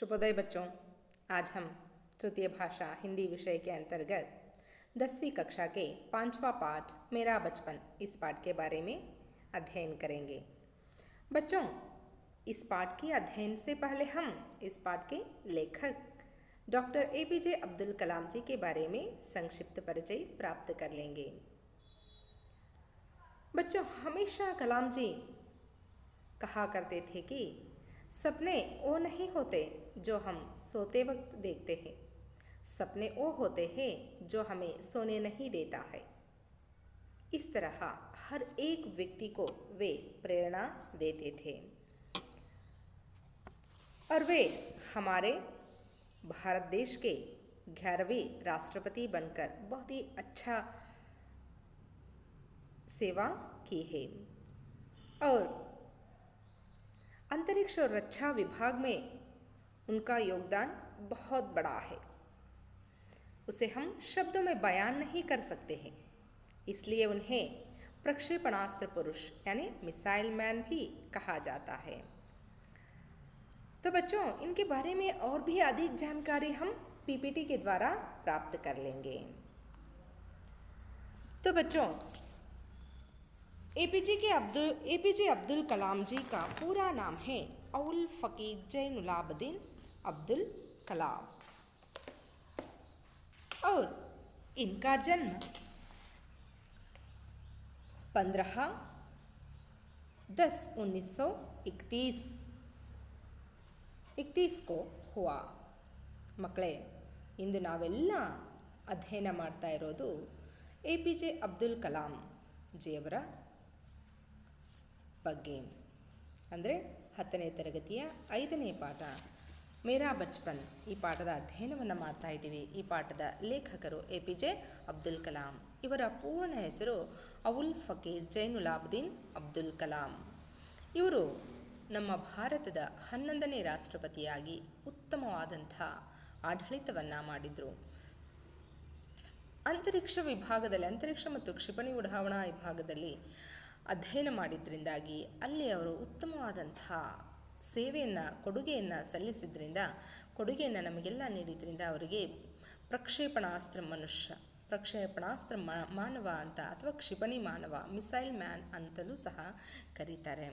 शुभोदय बच्चों। आज हम तृतीय भाषा हिंदी विषय के अंतर्गत 10वीं कक्षा के 5वां पाठ मेरा बचपन इस पाठ के बारे में अध्ययन करेंगे। बच्चों, इस पाठ के अध्ययन से पहले हम इस पाठ के लेखक डॉक्टर एपीजे अब्दुल कलाम जी के बारे में संक्षिप्त परिचय प्राप्त कर लेंगे। बच्चों, हमेशा कलाम जी कहा करते थे कि सपने वो नहीं होते जो हम सोते वक्त देखते हैं, सपने वो होते हैं जो हमें सोने नहीं देता है। इस तरह हर एक व्यक्ति को वे प्रेरणा देते थे और वे हमारे भारत देश के 11वें राष्ट्रपति बनकर बहुत ही अच्छा सेवा की है और अंतरिक्ष और रक्षा विभाग में उनका योगदान बहुत बड़ा है। उसे हम शब्दों में बयान नहीं कर सकते हैं, इसलिए उन्हें प्रक्षेपणास्त्र पुरुष यानी मिसाइल मैन भी कहा जाता है। तो बच्चों, इनके बारे में और भी अधिक जानकारी हम पीपीटी के द्वारा प्राप्त कर लेंगे। तो बच्चों, एपीजे अब्दुल कलाम जी का पूरा नाम है अबुल फ़कीर ज़ैनुलाब्दीन अब्दुल कलाम और इनका जन्म 15/10/1931 को हुआ। ಮಕ್ಕಳೇ, ಇಂದು ನಾವೆಲ್ಲ ಅಧ್ಯಯನ ಮಾಡ್ತಾ ಇರೋದು ಎಪಿಜೆ ಅಬ್ದುಲ್ ಕಲಾಂ ಜಿಯವರ ಬಗ್ಗೆ, ಅಂದರೆ 10ನೇ ತರಗತಿಯ 5ನೇ ಪಾಠ ಮೇರಾ ಬಚ್ಪನ್ ಈ ಪಾಠದ ಅಧ್ಯಯನವನ್ನು ಮಾಡ್ತಾ ಇದ್ದೀವಿ. ಈ ಪಾಠದ ಲೇಖಕರು ಎಪಿಜೆ ಅಬ್ದುಲ್ ಕಲಾಂ. ಇವರ ಪೂರ್ಣ ಹೆಸರು ಅಬುಲ್ ಫಕೀರ್ ಝೈನುಲಾಬ್ದೀನ್ ಅಬ್ದುಲ್ ಕಲಾಂ. ಇವರು ನಮ್ಮ ಭಾರತದ 11ನೇ ರಾಷ್ಟ್ರಪತಿಯಾಗಿ ಉತ್ತಮವಾದಂಥ ಆಡಳಿತವನ್ನು ಮಾಡಿದರು. ಅಂತರಿಕ್ಷ ಮತ್ತು ಕ್ಷಿಪಣಿ ಉಡಾವಣಾ ವಿಭಾಗದಲ್ಲಿ ಅಧ್ಯಯನ ಮಾಡಿದ್ರಿಂದಾಗಿ ಅಲ್ಲಿ ಅವರು ಉತ್ತಮವಾದಂಥ ಕೊಡುಗೆಯನ್ನು ನಮಗೆಲ್ಲ ನೀಡಿದ್ರಿಂದ ಅವರಿಗೆ ಪ್ರಕ್ಷೇಪಣಾಸ್ತ್ರ ಮಾನವ ಅಂತ ಅಥವಾ ಕ್ಷಿಪಣಿ ಮಾನವ ಮಿಸೈಲ್ ಮ್ಯಾನ್ ಅಂತಲೂ ಸಹ ಕರೀತಾರೆ.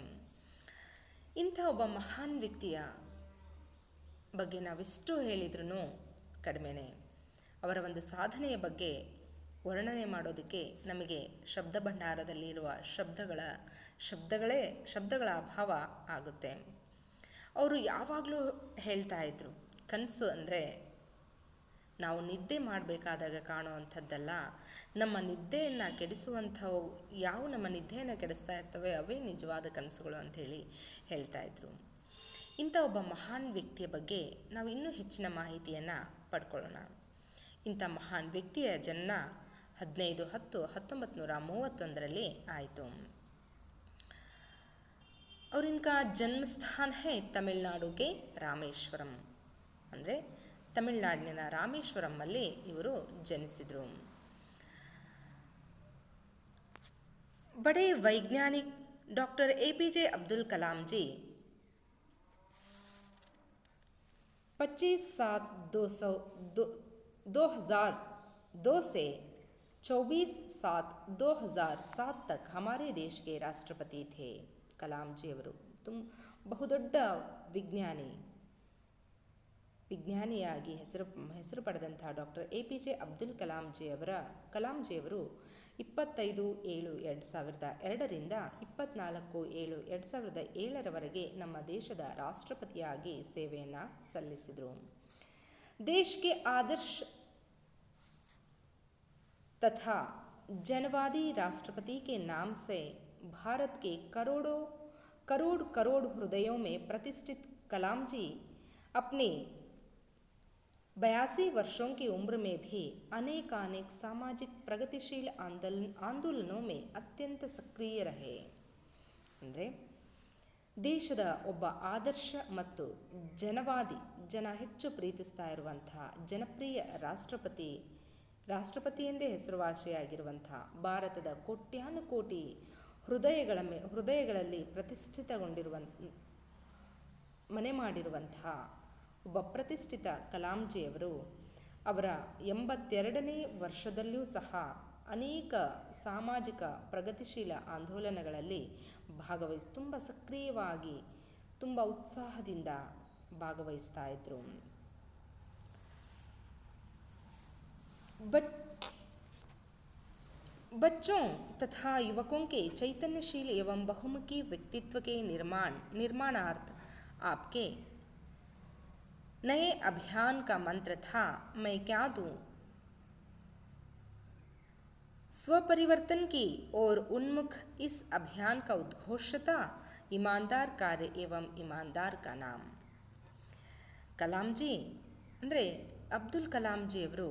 ಇಂಥ ಒಬ್ಬ ಮಹಾನ್ ವ್ಯಕ್ತಿಯ ಬಗ್ಗೆ ನಾವೆಷ್ಟು ಹೇಳಿದ್ರೂ ಕಡಿಮೆನೇ. ಅವರ ಒಂದು ಸಾಧನೆಯ ಬಗ್ಗೆ ವರ್ಣನೆ ಮಾಡೋದಕ್ಕೆ ನಮಗೆ ಶಬ್ದ ಭಂಡಾರದಲ್ಲಿರುವ ಶಬ್ದಗಳ ಅಭಾವ ಆಗುತ್ತೆ. ಅವರು ಯಾವಾಗಲೂ ಹೇಳ್ತಾ ಇದ್ರು, ಕನಸು ಅಂದರೆ ನಾವು ನಿದ್ದೆ ಮಾಡಬೇಕಾದಾಗ ಕಾಣುವಂಥದ್ದಲ್ಲ, ನಮ್ಮ ನಿದ್ದೆಯನ್ನು ಕೆಡಿಸುವಂಥವು ನಮ್ಮ ನಿದ್ದೆಯನ್ನು ಕೆಡಿಸ್ತಾ ಇರ್ತವೆ ಅವೇ ನಿಜವಾದ ಕನಸುಗಳು ಅಂಥೇಳಿ ಹೇಳ್ತಾ ಇದ್ರು. ಇಂಥ ಒಬ್ಬ ಮಹಾನ್ ವ್ಯಕ್ತಿಯ ಬಗ್ಗೆ ನಾವು ಇನ್ನೂ ಹೆಚ್ಚಿನ ಮಾಹಿತಿಯನ್ನು ಪಡ್ಕೊಳ್ಳೋಣ. ಇಂಥ ಮಹಾನ್ ವ್ಯಕ್ತಿಯ ಜನ್ಮ 15/10/1931 ಆಯಿತು. और इनका जन्म स्थान है तमिलनाडु के रामेश्वरम, ಅಂದರೆ ತಮಿಳುನಾಡಿನ ರಾಮೇಶ್ವರಮಲ್ಲಿ ಇವರು ಜನಿಸಿದರು. बड़े वैज्ञानिक डॉक्टर एपीजे अब्दुल कलाम जी 25/7/2002 से 24/7/2007 तक हमारे देश के राष्ट्रपति थे. ಕಲಾಂ ಜಿ ಅವರು ಬಹುದೊಡ್ಡ ವಿಜ್ಞಾನಿಯಾಗಿ ಹೆಸರು ಪಡೆದಂಥ ಡಾಕ್ಟರ್ ಎಪಿಜೆ ಅಬ್ದುಲ್ ಕಲಾಂ ಜಿಯವರು 25/7/2002 24/7/2007 ನಮ್ಮ ದೇಶದ ರಾಷ್ಟ್ರಪತಿಯಾಗಿ ಸೇವೆಯನ್ನು ಸಲ್ಲಿಸಿದರು. ದೇಶ के आदर्श तथा जनवादी राष्ट्रपति के नाम से भारत के करोड़ हृदयों में प्रतिष्ठित कलाम जी अपने 82 वर्षों की उम्र में भी अनेक सामाजिक प्रगतिशील आंदोलनों में अत्यंत सक्रिय रहे. ಅಂದರೆ ದೇಶದ ಒಬ್ಬ ಆದರ್ಶ ಮತ್ತು ಜನ ಹೆಚ್ಚು ಪ್ರೀತಿಸ್ತಾ ಇರುವಂಥ ಜನಪ್ರಿಯ ರಾಷ್ಟ್ರಪತಿ ಎಂದೇ ಹೆಸರುವಾಸಿಯಾಗಿರುವಂಥ ಭಾರತದ ಕೋಟ್ಯಾನುಕೋಟಿ ಹೃದಯಗಳಲ್ಲಿ ಪ್ರತಿಷ್ಠಿತಗೊಂಡಿರುವ ಮನೆ ಮಾಡಿರುವಂತಹ ಒಬ್ಬ ಪ್ರತಿಷ್ಠಿತ ಕಲಾಂಜಿಯವರು ಅವರ 82ನೇ ವರ್ಷದಲ್ಲಿಯೂ ಸಹ ಅನೇಕ ಸಾಮಾಜಿಕ ಪ್ರಗತಿಶೀಲ ಆಂದೋಲನಗಳಲ್ಲಿ ತುಂಬ ಸಕ್ರಿಯವಾಗಿ ತುಂಬ ಉತ್ಸಾಹದಿಂದ ಭಾಗವಹಿಸ್ತಾ ಇದ್ರು. बच्चों तथा युवकों के चैतन्यशील एवं बहुमुखी व्यक्तित्व के निर्माणार्थ आपके नए अभियान का मंत्र था, मैं क्या दूं? स्वपरिवर्तन की ओर उन्मुख इस अभियान का उद्घोष था, ईमानदार कार्य एवं ईमानदार का नाम. ಕಲಾಂಜಿ ಅಂದರೆ ಅಬ್ದುಲ್ ಕಲಾಂಜಿಯವರು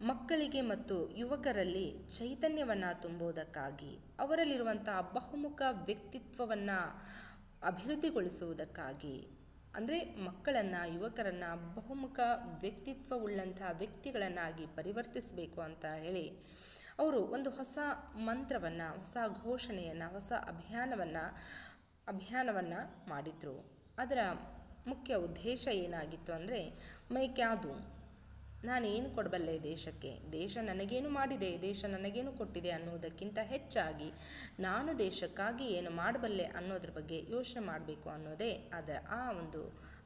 ಮಕ್ಕಳಿಗೆ ಮತ್ತು ಯುವಕರಲ್ಲಿ ಚೈತನ್ಯವನ್ನು ತುಂಬುವುದಕ್ಕಾಗಿ, ಅವರಲ್ಲಿರುವಂತಹ ಬಹುಮುಖ ವ್ಯಕ್ತಿತ್ವವನ್ನು ಅಭಿವೃದ್ಧಿಗೊಳಿಸುವುದಕ್ಕಾಗಿ, ಅಂದರೆ ಮಕ್ಕಳನ್ನು ಯುವಕರನ್ನು ಬಹುಮುಖ ವ್ಯಕ್ತಿತ್ವವುಳ್ಳಂಥ ವ್ಯಕ್ತಿಗಳನ್ನಾಗಿ ಪರಿವರ್ತಿಸಬೇಕು ಅಂತ ಹೇಳಿ ಅವರು ಒಂದು ಹೊಸ ಮಂತ್ರವನ್ನು, ಹೊಸ ಘೋಷಣೆಯನ್ನು, ಹೊಸ ಅಭಿಯಾನವನ್ನು ಮಾಡಿದರು. ಅದರ ಮುಖ್ಯ ಉದ್ದೇಶ ಏನಾಗಿತ್ತು ಅಂದರೆ, ಮೈ ಕ್ಯಾದು, ನಾನೇನು ಕೊಡಬಲ್ಲೆ ದೇಶಕ್ಕೆ, ದೇಶ ನನಗೇನು ಮಾಡಿದೆ, ದೇಶ ನನಗೇನು ಕೊಟ್ಟಿದೆ ಅನ್ನೋದಕ್ಕಿಂತ ಹೆಚ್ಚಾಗಿ ನಾನು ದೇಶಕ್ಕಾಗಿ ಏನು ಮಾಡಬಲ್ಲೆ ಅನ್ನೋದ್ರ ಬಗ್ಗೆ ಯೋಚನೆ ಮಾಡಬೇಕು ಅನ್ನೋದೇ ಆ ಒಂದು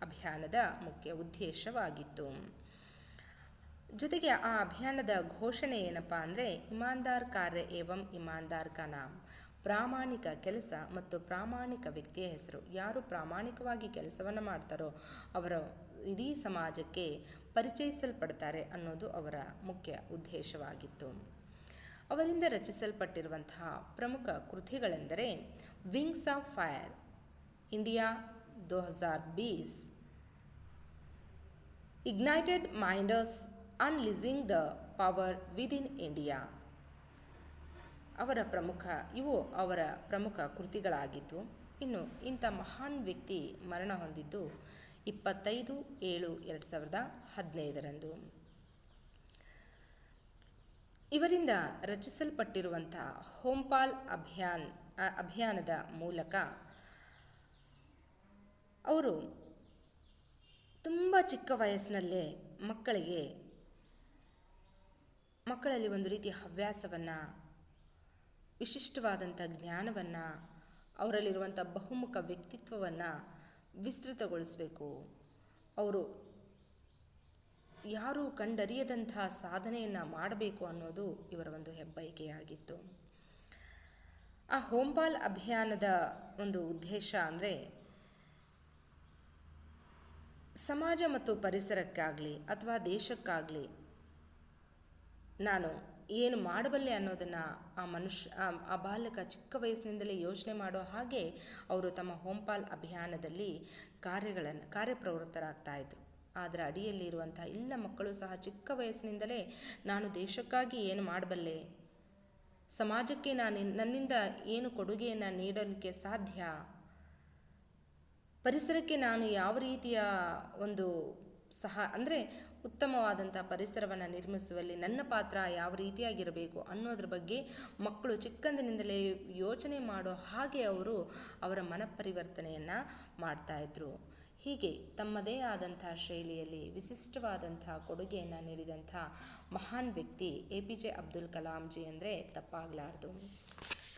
ಅಭಿಯಾನದ ಮುಖ್ಯ ಉದ್ದೇಶವಾಗಿತ್ತು. ಜೊತೆಗೆ ಆ ಅಭಿಯಾನದ ಘೋಷಣೆ ಏನಪ್ಪ ಅಂದರೆ, ಇಮಾನ್ದಾರ್ ಕಾರ್ಯ ಏವಂ ಇಮಾನ್ದಾರ್ ಕಾ ನಾಮ್, ಪ್ರಾಮಾಣಿಕ ಕೆಲಸ ಮತ್ತು ಪ್ರಾಮಾಣಿಕ ವ್ಯಕ್ತಿಯ ಹೆಸರು. ಯಾರು ಪ್ರಾಮಾಣಿಕವಾಗಿ ಕೆಲಸವನ್ನು ಮಾಡ್ತಾರೋ ಅವರ ಇಡೀ ಸಮಾಜಕ್ಕೆ ಪರಿಚಯಿಸಲ್ಪಡ್ತಾರೆ ಅನ್ನೋದು ಅವರ ಮುಖ್ಯ ಉದ್ದೇಶವಾಗಿತ್ತು. ಅವರಿಂದ ರಚಿಸಲ್ಪಟ್ಟಿರುವಂತಹ ಪ್ರಮುಖ ಕೃತಿಗಳೆಂದರೆ wings of fire, India 2020, ignited minds unleashing the power within India. ಇವು ಅವರ ಪ್ರಮುಖ ಕೃತಿಗಳಾಗಿದ್ದು, ಇನ್ನು ಇಂಥ ಮಹಾನ್ ವ್ಯಕ್ತಿ ಮರಣ ಹೊಂದಿದ್ದು 25/7/2015 ಇವರಿಂದ ರಚಿಸಲ್ಪಟ್ಟಿರುವಂಥ ಹೋಂಪಾಲ್ ಅಭಿಯಾನದ ಮೂಲಕ ಅವರು ತುಂಬ ಚಿಕ್ಕ ವಯಸ್ಸಿನಲ್ಲೇ ಮಕ್ಕಳಲ್ಲಿ ಒಂದು ರೀತಿಯ ಹವ್ಯಾಸವನ್ನು, ವಿಶಿಷ್ಟವಾದಂಥ ಜ್ಞಾನವನ್ನು, ಅವರಲ್ಲಿರುವಂಥ ಬಹುಮುಖ ವ್ಯಕ್ತಿತ್ವವನ್ನು ವಿಸ್ತೃತಗೊಳಿಸಬೇಕು, ಅವರು ಯಾರೂ ಕಂಡರಿಯದಂತಹ ಸಾಧನೆಯನ್ನು ಮಾಡಬೇಕು ಅನ್ನೋದು ಇವರ ಒಂದು ಹೆಬ್ಬಯಕೆಯಾಗಿತ್ತು. ಆ ಹೋಂಪಾಲ್ ಅಭಿಯಾನದ ಒಂದು ಉದ್ದೇಶ ಅಂದರೆ, ಸಮಾಜ ಮತ್ತು ಪರಿಸರಕ್ಕಾಗಲಿ ಅಥವಾ ದೇಶಕ್ಕಾಗಲಿ ನಾನು ಏನು ಮಾಡಬಲ್ಲೆ ಅನ್ನೋದನ್ನು ಆ ಬಾಲಕ ಚಿಕ್ಕ ವಯಸ್ಸಿನಿಂದಲೇ ಯೋಚನೆ ಮಾಡೋ ಹಾಗೆ ಅವರು ತಮ್ಮ ಹೋಂಪಾಲ್ ಅಭಿಯಾನದಲ್ಲಿ ಕಾರ್ಯಪ್ರವೃತ್ತರಾಗ್ತಾ ಇದ್ರು. ಅದರ ಅಡಿಯಲ್ಲಿ ಇರುವಂಥ ಎಲ್ಲ ಮಕ್ಕಳು ಸಹ ಚಿಕ್ಕ ವಯಸ್ಸಿನಿಂದಲೇ ನಾನು ದೇಶಕ್ಕಾಗಿ ಏನು ಮಾಡಬಲ್ಲೆ, ಸಮಾಜಕ್ಕೆ ನನ್ನಿಂದ ಏನು ಕೊಡುಗೆಯನ್ನು ನೀಡಲಿಕ್ಕೆ ಸಾಧ್ಯ, ಪರಿಸರಕ್ಕೆ ನಾನು ಯಾವ ರೀತಿಯ ಒಂದು ಉತ್ತಮವಾದಂಥ ಪರಿಸರವನ್ನು ನಿರ್ಮಿಸುವಲ್ಲಿ ನನ್ನ ಪಾತ್ರ ಯಾವ ರೀತಿಯಾಗಿರಬೇಕು ಅನ್ನೋದ್ರ ಬಗ್ಗೆ ಮಕ್ಕಳು ಚಿಕ್ಕಂದಿನಿಂದಲೇ ಯೋಚನೆ ಮಾಡೋ ಹಾಗೆ ಅವರ ಮನಪರಿವರ್ತನೆಯನ್ನು ಮಾಡ್ತಾಯಿದ್ರು. ಹೀಗೆ ತಮ್ಮದೇ ಆದಂಥ ಶೈಲಿಯಲ್ಲಿ ವಿಶಿಷ್ಟವಾದಂಥ ಕೊಡುಗೆಯನ್ನು ನೀಡಿದಂಥ ಮಹಾನ್ ವ್ಯಕ್ತಿ APJ अब्दुल कलाम जी ಅಂದರೆ ತಪ್ಪಾಗಲಾರದು.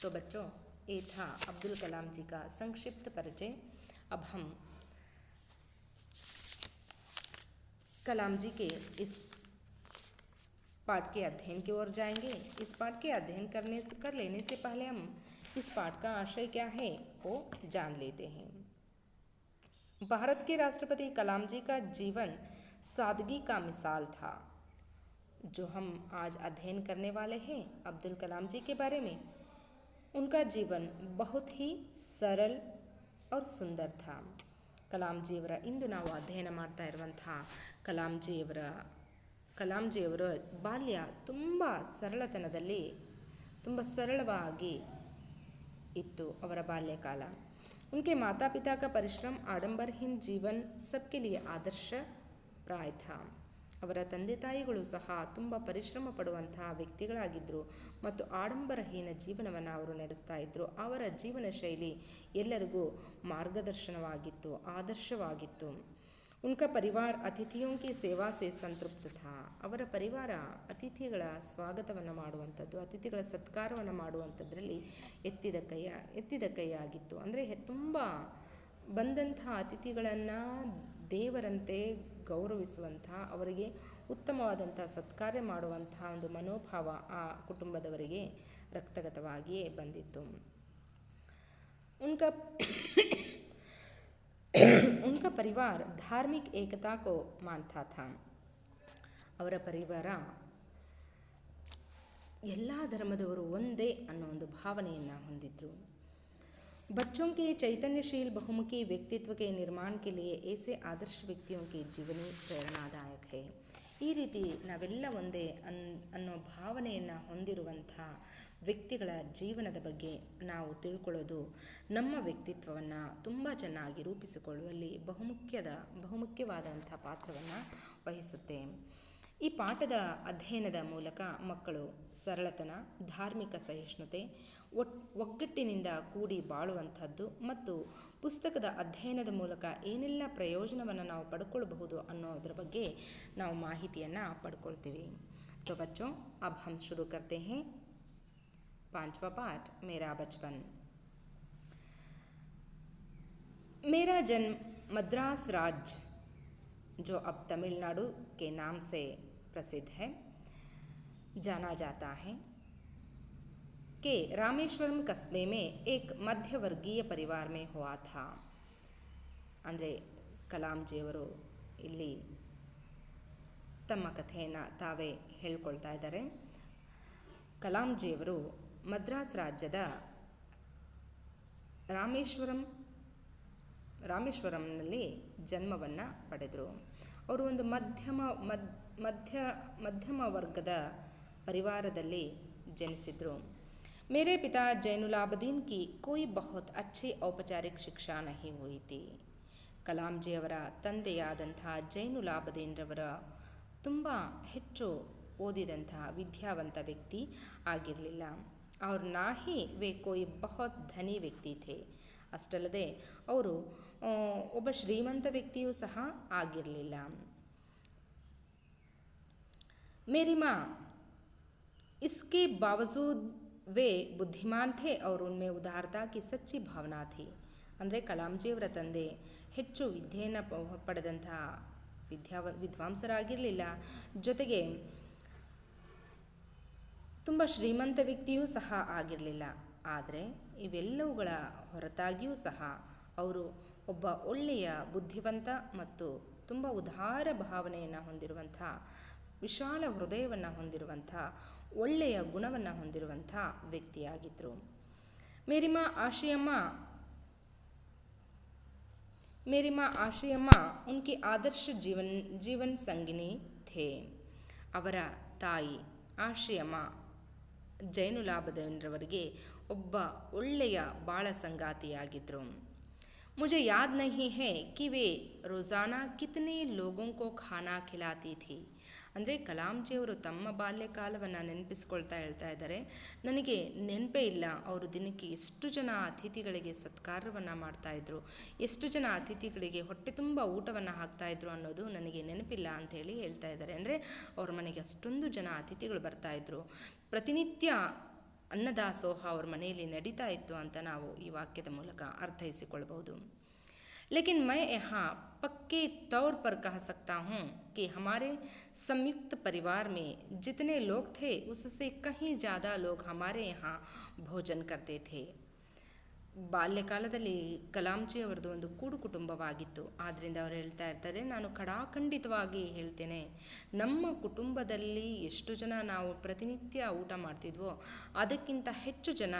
तो बच्चों, ये था अब्दुल कलाम जी का संक्षिप्त परिचय. अब हम कलाम जी के इस पाठ के अध्ययन की ओर जाएंगे. इस पाठ के अध्ययन कर लेने से पहले हम इस पाठ का आशय क्या है वो जान लेते हैं. भारत के राष्ट्रपति कलाम जी का जीवन सादगी का मिसाल था. जो हम आज अध्ययन करने वाले हैं अब्दुल कलाम जी के बारे में, उनका जीवन बहुत ही सरल और सुंदर था. ಕಲಾಂಜಿಯವರ ಇಂದು ನಾವು ಅಧ್ಯಯನ ಮಾಡ್ತಾ ಇರುವಂಥ ಕಲಾಂಜಿಯವರ ಬಾಲ್ಯ ತುಂಬ ಸರಳತನದಲ್ಲಿ, ತುಂಬ ಸರಳವಾಗಿ ಇತ್ತು ಅವರ ಬಾಲ್ಯಕಾಲ. उनके माता पिता का परिश्रम आडंबरहीन जीवन सबके लिए आदर्श प्राय था. ಅವರ ತಂದೆ ತಾಯಿಗಳು ಸಹ ತುಂಬ ಪರಿಶ್ರಮ ಪಡುವಂತಹ ವ್ಯಕ್ತಿಗಳಾಗಿದ್ದರು ಮತ್ತು ಆಡಂಬರಹೀನ ಜೀವನವನ್ನು ಅವರು ನಡೆಸ್ತಾ ಇದ್ದರು. ಅವರ ಜೀವನ ಶೈಲಿ ಎಲ್ಲರಿಗೂ ಮಾರ್ಗದರ್ಶನವಾಗಿತ್ತು, ಆದರ್ಶವಾಗಿತ್ತು. उनका परिवार अतिथियों की ಸೇವಾ से ಸಂತೃಪ್ತ था. ಅವರ ಪರಿವಾರ ಅತಿಥಿಗಳ ಸ್ವಾಗತವನ್ನು ಮಾಡುವಂಥದ್ದು, ಅತಿಥಿಗಳ ಸತ್ಕಾರವನ್ನು ಮಾಡುವಂಥದ್ರಲ್ಲಿ ಎತ್ತಿದ ಕೈಯಾಗಿತ್ತು. ಅಂದರೆ ತುಂಬ ಬಂದಂಥ ಅತಿಥಿಗಳನ್ನು ದೇವರಂತೆ ಗೌರವಿಸುವಂಥ, ಅವರಿಗೆ ಉತ್ತಮವಾದಂಥ ಸತ್ಕಾರ್ಯ ಮಾಡುವಂತಹ ಒಂದು ಮನೋಭಾವ ಆ ಕುಟುಂಬದವರಿಗೆ ರಕ್ತಗತವಾಗಿಯೇ ಬಂದಿತ್ತು. उनका परिवार धार्मिक एकता को मानता था. ಅವರ ಪರಿವಾರ ಎಲ್ಲ ಧರ್ಮದವರು ಒಂದೇ ಅನ್ನೋ ಒಂದು ಭಾವನೆಯನ್ನು ಹೊಂದಿದ್ರು. बच्चों के चैतन्यशील बहुमुखी व्यक्तित्व के निर्माण के लिए ऐसे आदर्श व्यक्तियों की जीवनी प्रेरणादायक है. ಈ ರೀತಿ ನಾವೆಲ್ಲ ಒಂದೇ ಅನ್ನೋ ಭಾವನೆಯನ್ನು ಹೊಂದಿರುವಂಥ ವ್ಯಕ್ತಿಗಳ ಜೀವನದ ಬಗ್ಗೆ ನಾವು ತಿಳ್ಕೊಳ್ಳೋದು ನಮ್ಮ ವ್ಯಕ್ತಿತ್ವವನ್ನು ತುಂಬ ಚೆನ್ನಾಗಿ ರೂಪಿಸಿಕೊಳ್ಳುವಲ್ಲಿ ಬಹುಮುಖ್ಯವಾದಂಥ ಪಾತ್ರವನ್ನು ವಹಿಸುತ್ತೆ. ಈ ಪಾಠದ ಅಧ್ಯಯನದ ಮೂಲಕ ಮಕ್ಕಳು ಸರಳತನ, ಧಾರ್ಮಿಕ ಸಹಿಷ್ಣುತೆ, ಒಗ್ಗಟ್ಟಿನಿಂದ ಕೂಡಿ ಬಾಳುವಂಥದ್ದು ಮತ್ತು ಪುಸ್ತಕದ ಅಧ್ಯಯನದ ಮೂಲಕ ಏನೆಲ್ಲ ಪ್ರಯೋಜನವನ್ನು ನಾವು ಪಡ್ಕೊಳ್ಬಹುದು ಅನ್ನೋದ್ರ ಬಗ್ಗೆ ನಾವು ಮಾಹಿತಿಯನ್ನು ಪಡ್ಕೊಳ್ತೀವಿ. तो बच्चों, अब हम शुरू करते हैं 5वां पाठ मेरा बचपन. मेरा जन्म मद्रास राज्य, जो अब तमिलनाडु के नाम से प्रसिद्ध है, जाना जाता है, के रामेश्वरम कस्बे में एक मध्यवर्गीय परिवार में हुआ था. ಅಂದರೆ ಕಲಾಂಜಿಯವರು ಇಲ್ಲಿ ತಮ್ಮ ಕಥೆಯನ್ನು ತಾವೇ ಹೇಳ್ಕೊಳ್ತಾ ಇದ್ದಾರೆ. ಕಲಾಂಜಿಯವರು ಮದ್ರಾಸ್ ರಾಜ್ಯದ ರಾಮೇಶ್ವರಂನಲ್ಲಿ ಜನ್ಮವನ್ನು ಪಡೆದರು. ಅವರು ಒಂದು ಮಧ್ಯಮ ವರ್ಗದ ಪರಿವಾರದಲ್ಲಿ ಜನಿಸಿದರು. मेरे पिता जैनुलाबदीन की कोई बहुत अच्छी औपचारिक शिक्षा नहीं हुई थी. ಕಲಾಂಜಿಯವರ ತಂದೆಯಾದಂಥ ಜೈನುಲಾಬದೀನ್ರವರ ತುಂಬ ಹೆಚ್ಚು ಓದಿದಂಥ ವಿದ್ಯಾವಂತ ವ್ಯಕ್ತಿ ಆಗಿರಲಿಲ್ಲ. ಅವ್ರ ನಾಹಿ ವೇ ಕೋಯಿ ಬಹುತ್ ಧನಿ ವ್ಯಕ್ತಿ ಥೇ. ಅಷ್ಟಲ್ಲದೆ ಅವರು ಒಬ್ಬ ಶ್ರೀಮಂತ ವ್ಯಕ್ತಿಯೂ ಸಹ ಆಗಿರಲಿಲ್ಲ. ಮೇರಿ ಮಾ इसके बावजूद वे बुद्धिमान थे और उनमें उदारता की सच्ची भावना थी. ಅಂದರೆ ಕಲಾಂಜಿಯವರ ತಂದೆ ಹೆಚ್ಚು ವಿದ್ಯೆಯನ್ನು ಪಡೆದಂಥ ವಿದ್ವಾಂಸರಾಗಿರಲಿಲ್ಲ, ಜೊತೆಗೆ ತುಂಬ ಶ್ರೀಮಂತ ವ್ಯಕ್ತಿಯೂ ಸಹ ಆಗಿರಲಿಲ್ಲ. ಆದರೆ ಇವೆಲ್ಲವುಗಳ ಹೊರತಾಗಿಯೂ ಸಹ ಅವರು ಒಬ್ಬ ಒಳ್ಳೆಯ ಬುದ್ಧಿವಂತ ಮತ್ತು ತುಂಬ ಉದಾರ ಭಾವನೆಯನ್ನು ಹೊಂದಿರುವಂಥ, ವಿಶಾಲ ಹೃದಯವನ್ನು ಹೊಂದಿರುವಂಥ, ಒಳ್ಳೆಯ ಗುಣವನ್ನು ಹೊಂದಿರುವಂಥ ವ್ಯಕ್ತಿಯಾಗಿದ್ದರು. ಮೇರಿ ಮಾ ಆಶಿಯಮ್ಮ ಉನ್ಕಿ ಆದರ್ಶ ಜೀವನ್ ಸಂಗಿನಿ ಥೇ. ಅವರ ತಾಯಿ ಆಶಿಯಮ್ಮ ಜೈನುಲಾಬದೀನ್ರವರಿಗೆ ಒಬ್ಬ ಒಳ್ಳೆಯ ಬಾಳ ಸಂಗಾತಿಯಾಗಿದ್ದರು. मुझे याद नहीं है कि वे रोज़ाना कितने लोगों को खाना खिलाती थी. ಅಂದರೆ ಕಲಾಂಜಿಯವರು ತಮ್ಮ ಬಾಲ್ಯಕಾಲವನ್ನು ನೆನಪಿಸ್ಕೊಳ್ತಾ ಹೇಳ್ತಾ ಇದ್ದಾರೆ, ನನಗೆ ನೆನಪೇ ಇಲ್ಲ ಅವರು ದಿನಕ್ಕೆ ಎಷ್ಟು ಜನ ಅತಿಥಿಗಳಿಗೆ ಸತ್ಕಾರವನ್ನು ಮಾಡ್ತಾಯಿದ್ರು, ಎಷ್ಟು ಜನ ಅತಿಥಿಗಳಿಗೆ ಹೊಟ್ಟೆ ತುಂಬ ಊಟವನ್ನು ಹಾಕ್ತಾಯಿದ್ರು ಅನ್ನೋದು ನನಗೆ ನೆನಪಿಲ್ಲ ಅಂಥೇಳಿ ಹೇಳ್ತಾ ಇದ್ದಾರೆ. ಅಂದರೆ ಅವ್ರ ಮನೆಗೆ ಅಷ್ಟೊಂದು ಜನ ಅತಿಥಿಗಳು ಬರ್ತಾಯಿದ್ರು, ಪ್ರತಿನಿತ್ಯ ಅನ್ನದಾಸೋಹ ಅವ್ರ ಮನೆಯಲ್ಲಿ ನಡೀತಾ ಇತ್ತು ಅಂತ ನಾವು ಈ ವಾಕ್ಯದ ಮೂಲಕ ಅರ್ಥೈಸಿಕೊಳ್ಬಹುದು. लेकिन मैं यहाँ पक्के तौर पर कह सकता हूँ कि हमारे संयुक्त परिवार में जितने लोग थे उससे कहीं ज़्यादा लोग हमारे यहाँ भोजन करते थे. ಬಾಲ್ಯಕಾಲದಲ್ಲಿ ಕಲಾಂಜಿಯವರದು ಒಂದು ಕೂಡು ಕುಟುಂಬವಾಗಿತ್ತು. ಆದ್ದರಿಂದ ಅವರು ಹೇಳ್ತಾ ಇರ್ತಾರೆ, ನಾನು ಖಡಾಖಂಡಿತವಾಗಿ ಹೇಳ್ತೇನೆ, ನಮ್ಮ ಕುಟುಂಬದಲ್ಲಿ ಎಷ್ಟು ಜನ ನಾವು ಪ್ರತಿನಿತ್ಯ ಊಟ ಮಾಡ್ತಿದ್ವೋ ಅದಕ್ಕಿಂತ ಹೆಚ್ಚು ಜನ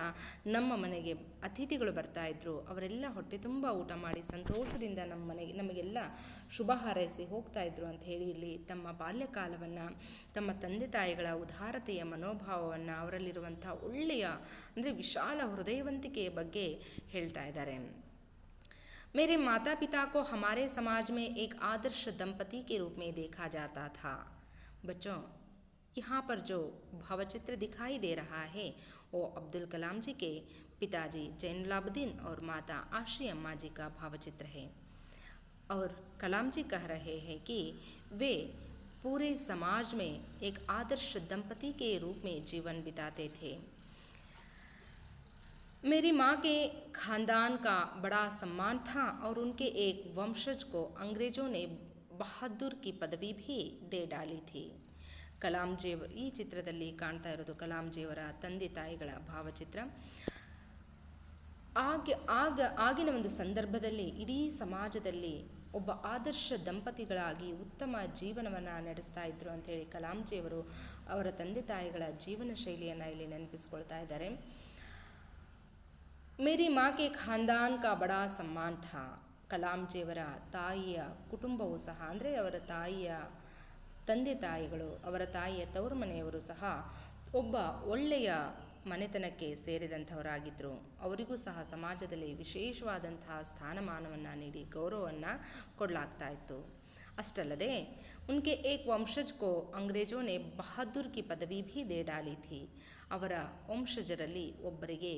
ನಮ್ಮ ಮನೆಗೆ ಅತಿಥಿಗಳು ಬರ್ತಾಯಿದ್ರು. ಅವರೆಲ್ಲ ಹೊಟ್ಟೆ ತುಂಬ ಊಟ ಮಾಡಿ ಸಂತೋಷದಿಂದ ನಮಗೆಲ್ಲ ಶುಭ ಹಾರೈಸಿ ಹೋಗ್ತಾಯಿದ್ರು ಅಂತ ಹೇಳಿ ಇಲ್ಲಿ ತಮ್ಮ ಬಾಲ್ಯಕಾಲವನ್ನು, ತಮ್ಮ ತಂದೆ ತಾಯಿಗಳ ಉದಾರತೆಯ ಮನೋಭಾವವನ್ನು, ಅವರಲ್ಲಿರುವಂಥ ಒಳ್ಳೆಯ ಅಂದರೆ ವಿಶಾಲ ಹೃದಯವಂತಿಕೆಯ ಬಗ್ಗೆ ಹೇಳ್ತಾ ಇದ್ದಾರೆ. मेरे माता पिता को हमारे समाज में एक आदर्श दंपति के रूप में देखा जाता था. बच्चों, यहाँ पर जो भावचित्र दिखाई दे रहा है वो अब्दुल कलाम जी के पिताजी जैनुलाबदीन और माता आशी अम्मा जी का भावचित्र है. और कलाम जी कह रहे हैं कि वे पूरे समाज में एक आदर्श दंपति के रूप में जीवन बिताते थे। मेरी माँ के खानदान का बड़ा सम्मान था और उनके एक वंशज को अंग्रेजों ने बहादुर की पदवी भी दे डाली थी. ಕಲಾಂ ಜಿಯವರು ಈ ಚಿತ್ರದಲ್ಲಿ ಕಾಣ್ತಾ ಇರೋದು ಕಲಾಂ ಜಿಯವರ ತಂದೆ ತಾಯಿಗಳ ಭಾವಚಿತ್ರ. ಆಗಿನ ಒಂದು ಸಂದರ್ಭದಲ್ಲಿ ಇಡೀ ಸಮಾಜದಲ್ಲಿ ಒಬ್ಬ ಆದರ್ಶ ದಂಪತಿಗಳಾಗಿ ಉತ್ತಮ ಜೀವನವನ್ನು ನಡೆಸ್ತಾ ಇದ್ರು ಅಂಥೇಳಿ ಕಲಾಂ ಜಿಯವರು ಅವರ ತಂದೆ ತಾಯಿಗಳ ಜೀವನ ಶೈಲಿಯನ್ನು ಇಲ್ಲಿ ನೆನಪಿಸ್ಕೊಳ್ತಾ ಇದ್ದಾರೆ. ಮೇರಿ ಮಾ ಕೆ ಖಾನ್ದಾನ್ ಕಾ ಬಡಾ ಸಮ್ಮಾನ್ ಥಾ. ಕಲಾಂ ಜಿಯವರ ತಾಯಿಯ ಕುಟುಂಬವೂ ಸಹ, ಅಂದರೆ ಅವರ ತಾಯಿಯ ತಂದೆ ತಾಯಿಗಳು, ಅವರ ತಾಯಿಯ ತವರು ಮನೆಯವರು ಸಹ ಒಬ್ಬ ಒಳ್ಳೆಯ ಮನೆತನಕ್ಕೆ ಸೇರಿದಂಥವರಾಗಿದ್ದರು. ಅವರಿಗೂ ಸಹ ಸಮಾಜದಲ್ಲಿ ವಿಶೇಷವಾದಂತಹ ಸ್ಥಾನಮಾನವನ್ನು ನೀಡಿ ಗೌರವವನ್ನು ಕೊಡಲಾಗ್ತಾ ಇತ್ತು. ಅಷ್ಟಲ್ಲದೆ ಉನ್ಕೆ ಏಕ್ ವಂಶಜ್ ಕೋ ಅಂಗ್ರೇಜೋ ನೆ ಬಹಾದುರ್ ಕಿ ಪದವಿ ಭಿ ದೇ ಡಾಲಿ ಥಿ. ಅವರ ವಂಶಜರಲ್ಲಿ ಒಬ್ಬರಿಗೆ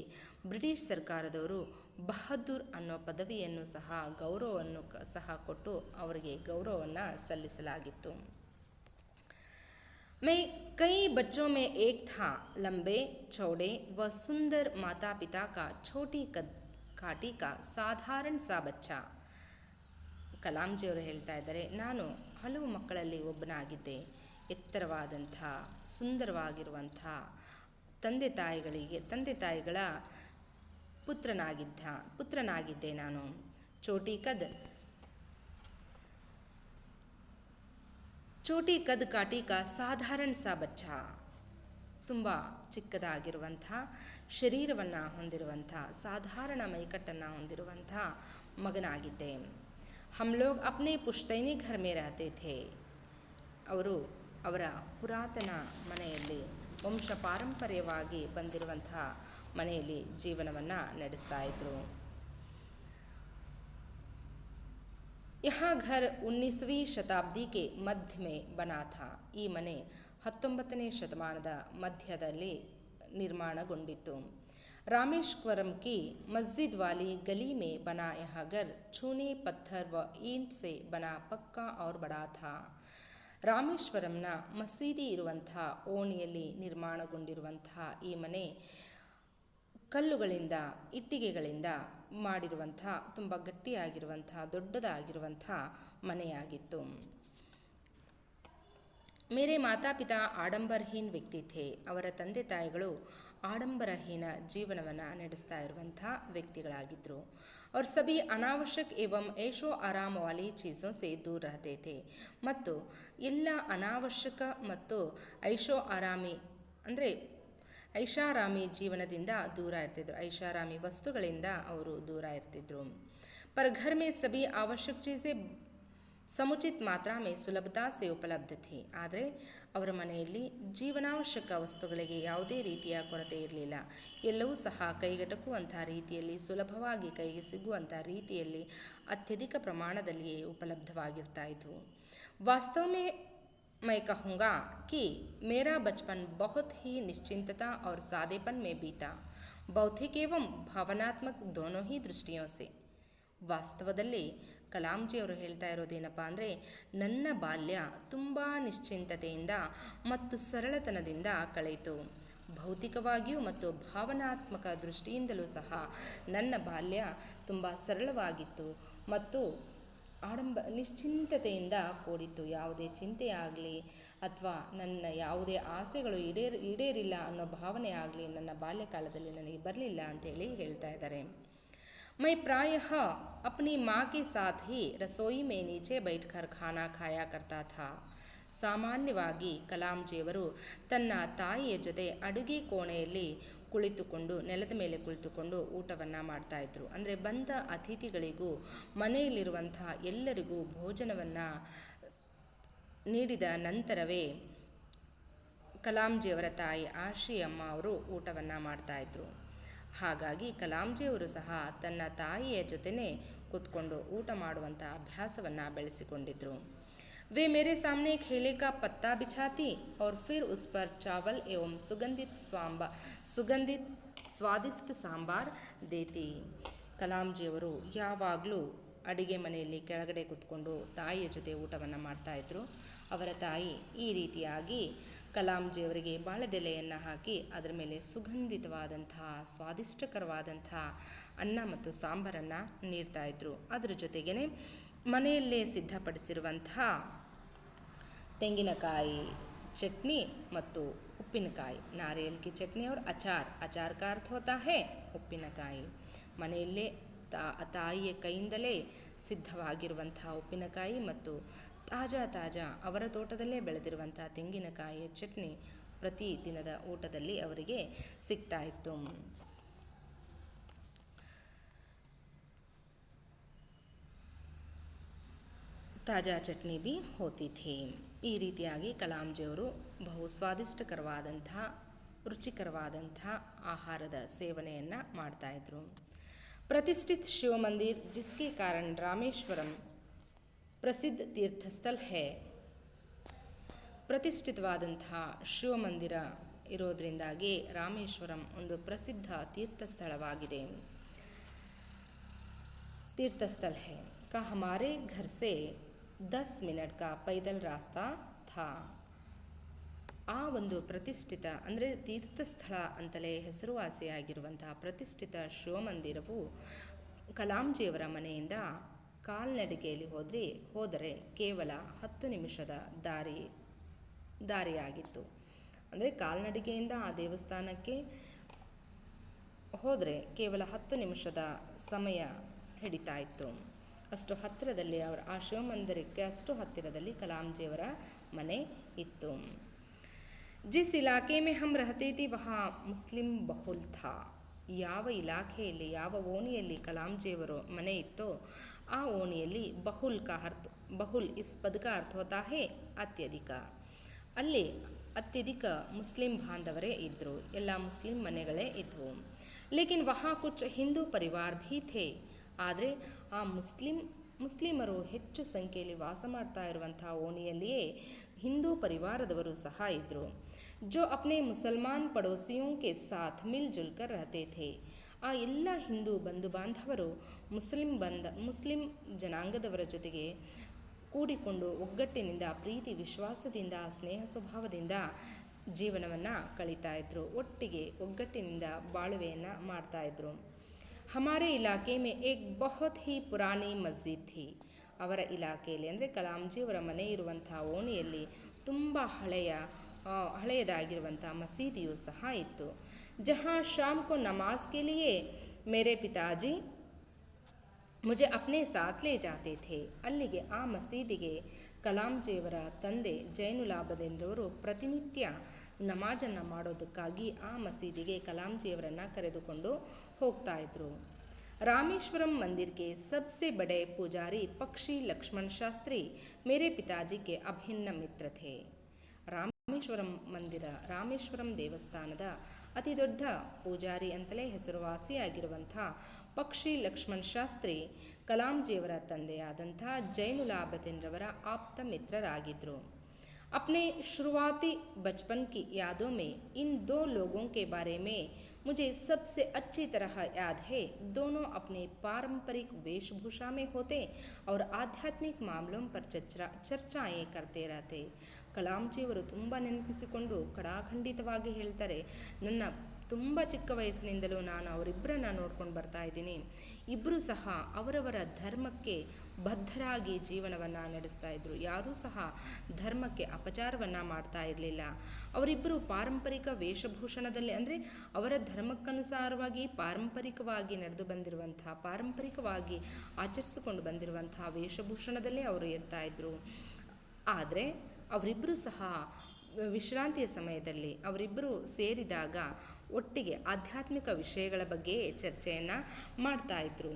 ಬ್ರಿಟಿಷ್ ಸರ್ಕಾರದವರು ಬಹದ್ದೂರ್ ಅನ್ನೋ ಪದವಿಯನ್ನು ಸಹ, ಗೌರವವನ್ನು ಸಹ ಕೊಟ್ಟು ಅವರಿಗೆ ಗೌರವವನ್ನು ಸಲ್ಲಿಸಲಾಗಿತ್ತು. मैं कई बच्चों में एक था, लंबे चौड़े व सुंदर माता पिता का छोटी काटी का ಸಾಧಾರಣ ಸಾ ಬಚ್ಚಾ. ಕಲಾಂ ಜಿಯವರು ಹೇಳ್ತಾ ಇದ್ದಾರೆ, ನಾನು ಹಲವು ಮಕ್ಕಳಲ್ಲಿ ಒಬ್ಬನಾಗಿದ್ದೆ. ಎತ್ತರವಾದಂಥ ಸುಂದರವಾಗಿರುವಂಥ ತಂದೆ ತಾಯಿಗಳ ಪುತ್ರನಾಗಿದ್ದೆ ನಾನು. ಚೋಟಿ ಕದ್ ಕಾಟಿ ಕಾ ಸಾಧಾರಣ ಸಾ ಬಚ್ಚಾ. ತುಂಬ ಚಿಕ್ಕದಾಗಿರುವಂಥ ಶರೀರವನ್ನು ಹೊಂದಿರುವಂಥ, ಸಾಧಾರಣ ಮೈಕಟ್ಟನ್ನು ಹೊಂದಿರುವಂಥ ಮಗನಾಗಿದ್ದೆ. ಹಮ್ ಲೋಗ್ ಅಪ್ನೆ ಪುಶ್ತೈನಿ ಘರ್ ಮೇ ರಹತೆ ಥೇ. ಅವರು ಅವರ ಪುರಾತನ ಮನೆಯಲ್ಲಿ, ವಂಶ ಪಾರಂಪರ್ಯವಾಗಿ ಬಂದಿರುವಂಥ ಮನೆಯಲ್ಲಿ ಜೀವನವನ್ನು ನಡೆಸ್ತಾ ಇದ್ರು. यहाँ घर 19वीं ಶತಾಬ್ದಿ ಕೆ ಮಧ್ಯ ಮೇ ಬನಾ ಥಾ. ಈ ಮನೆ 19ನೇ ಶತಮಾನದ ಮಧ್ಯದಲ್ಲಿ ನಿರ್ಮಾಣಗೊಂಡಿತ್ತು. ರಾಮೇಶ್ವರಂ ಕಿ ಮಸ್ಜಿದ್ ವಾಲಿ ಗಲಿ ಮೇ ಬನಾ ಯಹ ಘರ್ ಚೂನೆ ಪತ್ಥರ್ ವ ಈಂಟ್ ಸೆ ಬನಾ ಪಕ್ಕಾ ಔರ್ ಬಡಾ ಥಾ. ರಾಮೇಶ್ವರಂನ ಮಸೀದಿ ಇರುವಂಥ ಓಣಿಯಲ್ಲಿ ನಿರ್ಮಾಣಗೊಂಡಿರುವಂಥ ಈ ಮನೆ ಕಲ್ಲುಗಳಿಂದ, ಇಟ್ಟಿಗೆಗಳಿಂದ ಮಾಡಿರುವಂಥ ತುಂಬ ಗಟ್ಟಿಯಾಗಿರುವಂಥ ದೊಡ್ಡದಾಗಿರುವಂಥ ಮನೆಯಾಗಿತ್ತು. ಮೇರೆ ಮಾತಾಪಿತಾ ಆಡಂಬರಹೀನ ವ್ಯಕ್ತಿ ಥೇ. ಅವರ ತಂದೆ ತಾಯಿಗಳು ಆಡಂಬರಹೀನ ಜೀವನವನ್ನು ನಡೆಸ್ತಾ ಇರುವಂಥ ವ್ಯಕ್ತಿಗಳಾಗಿದ್ದರು. और सभी अनावश्यक एवं ऐशो आराम वाली चीज़ों से दूर रहते थे. ಮತ್ತು ಎಲ್ಲ ಅನಾವಶ್ಯಕ ಮತ್ತು ಐಷಾರಾಮಿ ಜೀವನದಿಂದ ದೂರ ಇರ್ತಿದ್ರು. ಐಷಾರಾಮಿ ವಸ್ತುಗಳಿಂದ ಅವರು ದೂರ ಇರ್ತಿದ್ರು. पर घर में सभी आवश्यक चीज़ें ಸಮುಚಿತ ಮಾತ್ರಾ ಮೇ ಸುಲಭತಾ ಸೇ ಉಪಲಬ್ಧ ಥಿ. ಆದರೆ ಅವರ ಮನೆಯಲ್ಲಿ ಜೀವನಾವಶ್ಯಕ ವಸ್ತುಗಳಿಗೆ ಯಾವುದೇ ರೀತಿಯ ಕೊರತೆ ಇರಲಿಲ್ಲ. ಎಲ್ಲವೂ ಸಹ ಕೈಗೆಟಕುವಂಥ ರೀತಿಯಲ್ಲಿ, ಸುಲಭವಾಗಿ ಕೈಗೆ ಸಿಗುವಂಥ ರೀತಿಯಲ್ಲಿ, ಅತ್ಯಧಿಕ ಪ್ರಮಾಣದಲ್ಲಿಯೇ ಉಪಲಬ್ಧವಾಗಿರ್ತಾ ಇದ್ವು. ವಾಸ್ತವ ಮೇ मैं कहूँगा कि मेरा बचपन बहुत ही निश्चिंतता और सादेपन में बीता, भौतिक एवं भावनात्मक दोनों ही दृष्टियों से. ವಾಸ್ತವದಲ್ಲಿ ಕಲಾಂ ಜಿಯವರು ಹೇಳ್ತಾ ಇರೋದೇನಪ್ಪ ಅಂದರೆ, ನನ್ನ ಬಾಲ್ಯ ತುಂಬ ನಿಶ್ಚಿಂತತೆಯಿಂದ ಮತ್ತು ಸರಳತನದಿಂದ ಕಳೆಯಿತು. ಭೌತಿಕವಾಗಿಯೂ ಮತ್ತು ಭಾವನಾತ್ಮಕ ದೃಷ್ಟಿಯಿಂದಲೂ ಸಹ ನನ್ನ ಬಾಲ್ಯ ತುಂಬ ಸರಳವಾಗಿತ್ತು ಮತ್ತು ನಿಶ್ಚಿಂತತೆಯಿಂದ ಕೂಡಿತ್ತು. ಯಾವುದೇ ಚಿಂತೆಯಾಗಲಿ ಅಥವಾ ನನ್ನ ಯಾವುದೇ ಆಸೆಗಳು ಈಡೇರಿಲ್ಲ ಅನ್ನೋ ಭಾವನೆ ಆಗಲಿ ನನ್ನ ಬಾಲ್ಯಕಾಲದಲ್ಲಿ ನನಗೆ ಬರಲಿಲ್ಲ ಅಂತೇಳಿ ಹೇಳ್ತಾ ಇದ್ದಾರೆ. मैं प्रायः अपनी माँ के साथ ही रसोई में नीचे बैठकर खाना खाया करता था. ಸಾಮಾನ್ಯವಾಗಿ ಕಲಾಂ ಜಿಯವರು ತನ್ನ ತಾಯಿಯ ಜೊತೆ ಅಡುಗೆ ಕೋಣೆಯಲ್ಲಿ ನೆಲದ ಮೇಲೆ ಕುಳಿತುಕೊಂಡು ಊಟವನ್ನು ಮಾಡ್ತಾಯಿದ್ರು. ಅಂದರೆ ಬಂದ ಅತಿಥಿಗಳಿಗೂ ಮನೆಯಲ್ಲಿರುವಂಥ ಎಲ್ಲರಿಗೂ ಭೋಜನವನ್ನು ನೀಡಿದ ನಂತರವೇ ಕಲಾಂ ಜಿಯವರ ತಾಯಿ ಆಶಿ ಅಮ್ಮ ಅವರು ಊಟವನ್ನು ಮಾಡ್ತಾಯಿದ್ರು. ಹಾಗಾಗಿ ಕಲಾಂ ಜಿಯವರು ಸಹ ತನ್ನ ತಾಯಿಯ ಜೊತೆನೇ ಕೂತ್ಕೊಂಡು ಊಟ ಮಾಡುವಂಥ ಅಭ್ಯಾಸವನ್ನು ಬೆಳೆಸಿಕೊಂಡಿದ್ದರು. वे मेरे सामने खेले का पत्ता बिछाती और फिर उस पर चावल एवं ಸುಗಂಧಿತ ಸ್ವಾದಿಷ್ಟ ಸಾಂಬಾರ್ ದೇತಿ. ಕಲಾಂ ಜಿಯವರು ಯಾವಾಗಲೂ ಅಡಿಗೆ ಮನೆಯಲ್ಲಿ ಕೆಳಗಡೆ ಕೂತ್ಕೊಂಡು ತಾಯಿಯ ಜೊತೆ ಊಟವನ್ನು ಮಾಡ್ತಾಯಿದ್ರು. ಅವರ ತಾಯಿ ಈ ರೀತಿಯಾಗಿ ಕಲಾಂಜಿಯವರಿಗೆ ಬಾಳೆದೆಲೆಯನ್ನು ಹಾಕಿ ಅದರ ಮೇಲೆ ಸುಗಂಧಿತವಾದಂತಹ ಸ್ವಾದಿಷ್ಟಕರವಾದಂತಹ ಅನ್ನ ಮತ್ತು ಸಾಂಬಾರನ್ನು ನೀಡ್ತಾಯಿದ್ರು. ಅದರ ಜೊತೆಗೇ ಮನೆಯಲ್ಲೇ ಸಿದ್ಧಪಡಿಸಿರುವಂತಹ ತೆಂಗಿನಕಾಯಿ ಚಟ್ನಿ ಮತ್ತು ಉಪ್ಪಿನಕಾಯಿ, ನಾರಿಯಲ್ ಕಿ ಚಟ್ನಿ और ಅಚಾರ್ का अर्थ होता है ಉಪ್ಪಿನಕಾಯಿ. ಮನೆಯಲ್ಲೇ ತಾಯಿಯ ಕೈಯಿಂದಲೇ ಸಿದ್ಧವಾಗಿರುವಂಥ ಉಪ್ಪಿನಕಾಯಿ ಮತ್ತು ತಾಜಾ ಅವರ ತೋಟದಲ್ಲೇ ಬೆಳೆದಿರುವಂಥ ತೆಂಗಿನಕಾಯಿಯ ಚಟ್ನಿ ಪ್ರತಿ ದಿನದ ಊಟದಲ್ಲಿ ಅವರಿಗೆ ಸಿಗ್ತಾ ಇತ್ತು. ತಾಜಾ ಚಟ್ನಿ ಬಿ ಹೋತಿ ಥಿ. ಈ ರೀತಿಯಾಗಿ ಕಲಾಂಜಿಯವರು ಬಹು ಸ್ವಾದಿಷ್ಟಕರವಾದಂಥ ರುಚಿಕರವಾದಂಥ ಆಹಾರದ ಸೇವನೆಯನ್ನು ಮಾಡ್ತಾಯಿದ್ರು. प्रतिष्ठित शिव मंदिर जिसके कारण रामेश्वरम प्रसिद्ध तीर्थस्थल है. ಪ್ರತಿಷ್ಠಿತವಾದಂತಹ ಶಿವ ಮಂದಿರ ಇರೋದರಿಂದಾಗಿ ರಾಮೇಶ್ವರಂ ಒಂದು ಪ್ರಸಿದ್ಧ ತೀರ್ಥಸ್ಥಳವಾಗಿದೆ. तीर्थस्थल है का हमारे घर से 10 मिनट का पैदल रास्ता था. ಆ ಒಂದು ಪ್ರತಿಷ್ಠಿತ ಅಂದರೆ ತೀರ್ಥಸ್ಥಳ ಅಂತಲೇ ಹೆಸರುವಾಸಿಯಾಗಿರುವಂತಹ ಪ್ರತಿಷ್ಠಿತ ಶಿವಮಂದಿರವು ಕಲಾಂಜಿಯವರ ಮನೆಯಿಂದ ಕಾಲ್ನಡಿಗೆಯಲ್ಲಿ ಹೋದರೆ ಕೇವಲ 10 ನಿಮಿಷದ ದಾರಿಯಾಗಿತ್ತು. ಅಂದರೆ ಕಾಲ್ನಡಿಗೆಯಿಂದ ಆ ದೇವಸ್ಥಾನಕ್ಕೆ ಹೋದರೆ ಕೇವಲ 10 ನಿಮಿಷದ ಸಮಯ ಹಿಡಿತಾ ಇತ್ತು. ಅಷ್ಟು ಹತ್ತಿರದಲ್ಲಿ ಆ ಶಿವಮಂದಿರಕ್ಕೆ ಅಷ್ಟು ಹತ್ತಿರದಲ್ಲಿ ಕಲಾಂಜಿಯವರ ಮನೆ ಇತ್ತು. जिस इलाके में हम रहते थे वहाँ मुस्लिम बहुल था. ಯಾವ ಇಲಾಖೆಯಲ್ಲಿ ಯಾವ ಓಣಿಯಲ್ಲಿ ಕಲಾಂಜಿಯವರು ಮನೆ ಇತ್ತೋ ಆ ಓಣಿಯಲ್ಲಿ ಬಹುಲ್ ಇಸ್ ಪದ का अर्थ होता है ಅತ್ಯಧಿಕ. ಅಲ್ಲಿ ಅತ್ಯಧಿಕ ಮುಸ್ಲಿಂ ಬಾಂಧವರೇ ಇದ್ದರು, ಎಲ್ಲ ಮುಸ್ಲಿಂ ಮನೆಗಳೇ ಇದ್ವು. ಲೇಕಿನ್ ವಹಾ ಕುಚ್ ಹಿಂದೂ ಪರಿವಾರ ಭೀ ಥೇ. ಆದರೆ ಆ ಮುಸ್ಲಿಮರು ಹೆಚ್ಚು ಸಂಖ್ಯೆಯಲ್ಲಿ ವಾಸ ಮಾಡ್ತಾ ಇರುವಂಥ ಓಣಿಯಲ್ಲಿಯೇ ಹಿಂದೂ ಪರಿವಾರದವರು ಸಹ ಇದ್ದರು. ಜೋ ಅಪ್ನೆ ಮುಸಲ್ಮಾನ್ ಪಡೋಸಿಯೋಂ ಕೆ ಸಾಥ್ ಮಿಲ್ ಜುಲ್ ಕರ್ ರಹತೆ ಥೇ. ಆ ಎಲ್ಲ ಹಿಂದೂ ಬಂಧು ಬಾಂಧವರು ಮುಸ್ಲಿಂ ಜನಾಂಗದವರ ಜೊತೆಗೆ ಕೂಡಿಕೊಂಡು ಒಗ್ಗಟ್ಟಿನಿಂದ, ಪ್ರೀತಿ ವಿಶ್ವಾಸದಿಂದ, ಸ್ನೇಹ ಸ್ವಭಾವದಿಂದ ಜೀವನವನ್ನು ಕಳೀತಾ ಇದ್ರು. ಒಟ್ಟಿಗೆ ಒಗ್ಗಟ್ಟಿನಿಂದ ಬಾಳುವೆಯನ್ನು ಮಾಡ್ತಾಯಿದ್ರು. ಹಮಾರೆ ಇಲಾಖೆ ಮೇ ಏಕ್ ಬಹುತ್ ಹಿ ಪುರಾನಿ ಮಸ್ಜಿದ್ ಥಿ. ಅವರ ಇಲಾಖೆಯಲ್ಲಿ ಅಂದರೆ ಕಲಾಂಜಿಯವರ ಮನೆ ಇರುವಂಥ ಓಣಿಯಲ್ಲಿ ತುಂಬ ಹಳೆಯದಾಗಿರುವಂಥ ಮಸೀದಿಯು ಸಹ ಇತ್ತು. ಜहाँ शाम को नमाज के लिए मेरे पिताजी मुझे अपने साथ ले जाते थे. ಅಲ್ಲಿಗೆ ಆ ಮಸೀದಿಗೆ ಕಲಾಂಜಿಯವರ ತಂದೆ ಜೈನುಲಾಬದಿಂದವರು ಪ್ರತಿನಿತ್ಯ ನಮಾಜನ್ನು ಮಾಡೋದಕ್ಕಾಗಿ ಆ ಮಸೀದಿಗೆ ಕಲಾಂಜಿಯವರನ್ನು ಕರೆದುಕೊಂಡು ಹೋಗ್ತಾ ಇದ್ರು. रामेश्वरम मंदिर के सबसे बड़े पुजारी पक्षी लक्ष्मण शास्त्री मेरे पिताजी के अभिन्न मित्र थे. ರಾಮೇಶ್ವರಂ ದೇವಸ್ಥಾನದ ಅತಿ ದೊಡ್ಡ ಪೂಜಾರಿ ಅಂತಲೇ ಹೆಸರುವಾಸಿಯಾಗಿರುವಂಥ ಪಕ್ಷಿ ಲಕ್ಷ್ಮಣ್ ಶಾಸ್ತ್ರಿ ಕಲಾಂಜಿಯವರ ತಂದೆಯಾದಂಥ ಜೈನುಲಾಬದಿನ್ರವರ ಆಪ್ತ ಮಿತ್ರರಾಗಿದ್ದರು. अपने शुरुआती बचपन की यादों में इन 2 लोगों के बारे में मुझे सबसे अच्छी तरह याद है. दोनों अपने पारंपरिक वेशभूषा में होते और आध्यात्मिक मामलों पर चर्चाएं करते रहते. ಕಲಾಂಜಿಯವರು ತುಂಬ ನೆನಪಿಸಿಕೊಂಡು ಕಡಾಖಂಡಿತವಾಗಿ ಹೇಳ್ತಾರೆ, ನನ್ನ ತುಂಬ ಚಿಕ್ಕ ವಯಸ್ಸಿನಿಂದಲೂ ನಾನು ಅವರಿಬ್ಬರನ್ನ ನೋಡ್ಕೊಂಡು ಬರ್ತಾ ಇದ್ದೀನಿ. ಇಬ್ಬರೂ ಸಹ ಅವರವರ ಧರ್ಮಕ್ಕೆ ಬದ್ಧರಾಗಿ ಜೀವನವನ್ನು ನಡೆಸ್ತಾ ಇದ್ದರು. ಯಾರೂ ಸಹ ಧರ್ಮಕ್ಕೆ ಅಪಚಾರವನ್ನು ಮಾಡ್ತಾ ಇರಲಿಲ್ಲ. ಅವರಿಬ್ಬರು ಪಾರಂಪರಿಕ ವೇಷಭೂಷಣದಲ್ಲಿ ಅಂದರೆ ಅವರ ಧರ್ಮಕ್ಕನುಸಾರವಾಗಿ ಪಾರಂಪರಿಕವಾಗಿ ನಡೆದು ಬಂದಿರುವಂಥ, ಪಾರಂಪರಿಕವಾಗಿ ಆಚರಿಸಿಕೊಂಡು ಬಂದಿರುವಂಥ ವೇಷಭೂಷಣದಲ್ಲೇ ಅವರು ಇರ್ತಾ ಇದ್ದರು. ಆದರೆ ಅವರಿಬ್ಬರೂ ಸಹ ವಿಶ್ರಾಂತಿಯ ಸಮಯದಲ್ಲಿ ಅವರಿಬ್ಬರು ಸೇರಿದಾಗ ಒಟ್ಟಿಗೆ ಆಧ್ಯಾತ್ಮಿಕ ವಿಷಯಗಳ ಬಗ್ಗೆ ಚರ್ಚೆಯನ್ನು ಮಾಡ್ತಾ ಇದ್ರು.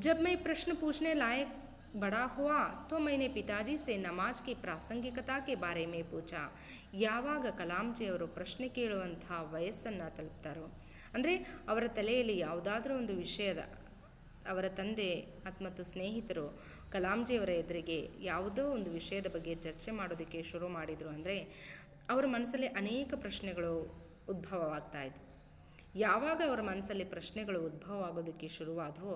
ಜಬ್ ಮೈ ಪ್ರಶ್ನೆ ಪೂछने लायक बड़ा हुआ तो मैंने पिताजी से नमाज की ಪ್ರಾಸಂಗಿಕತಾ के बारे में पूछा. ಯಾವಾಗ ಕಲಾಂಜಿಯವರು ಪ್ರಶ್ನೆ ಕೇಳುವಂಥ ವಯಸ್ಸನ್ನು ತಲುಪ್ತಾರೋ ಅಂದರೆ ಅವರ ತಲೆಯಲ್ಲಿ ಯಾವುದಾದ್ರೂ ಒಂದು ವಿಷಯದ ಅವರ ತಂದೆ ಮತ್ತು ಸ್ನೇಹಿತರು ಕಲಾಂಜಿಯವರ ಎದುರಿಗೆ ಯಾವುದೋ ಒಂದು ವಿಷಯದ ಬಗ್ಗೆ ಚರ್ಚೆ ಮಾಡೋದಕ್ಕೆ ಶುರು ಮಾಡಿದರು ಅಂದರೆ ಅವರ ಮನಸ್ಸಲ್ಲಿ ಅನೇಕ ಪ್ರಶ್ನೆಗಳು ಉದ್ಭವವಾಗ್ತಾ ಇದ್ವು. ಯಾವಾಗ ಅವರ ಮನಸ್ಸಲ್ಲಿ ಪ್ರಶ್ನೆಗಳು ಉದ್ಭವ ಆಗೋದಕ್ಕೆ ಶುರುವಾದವೋ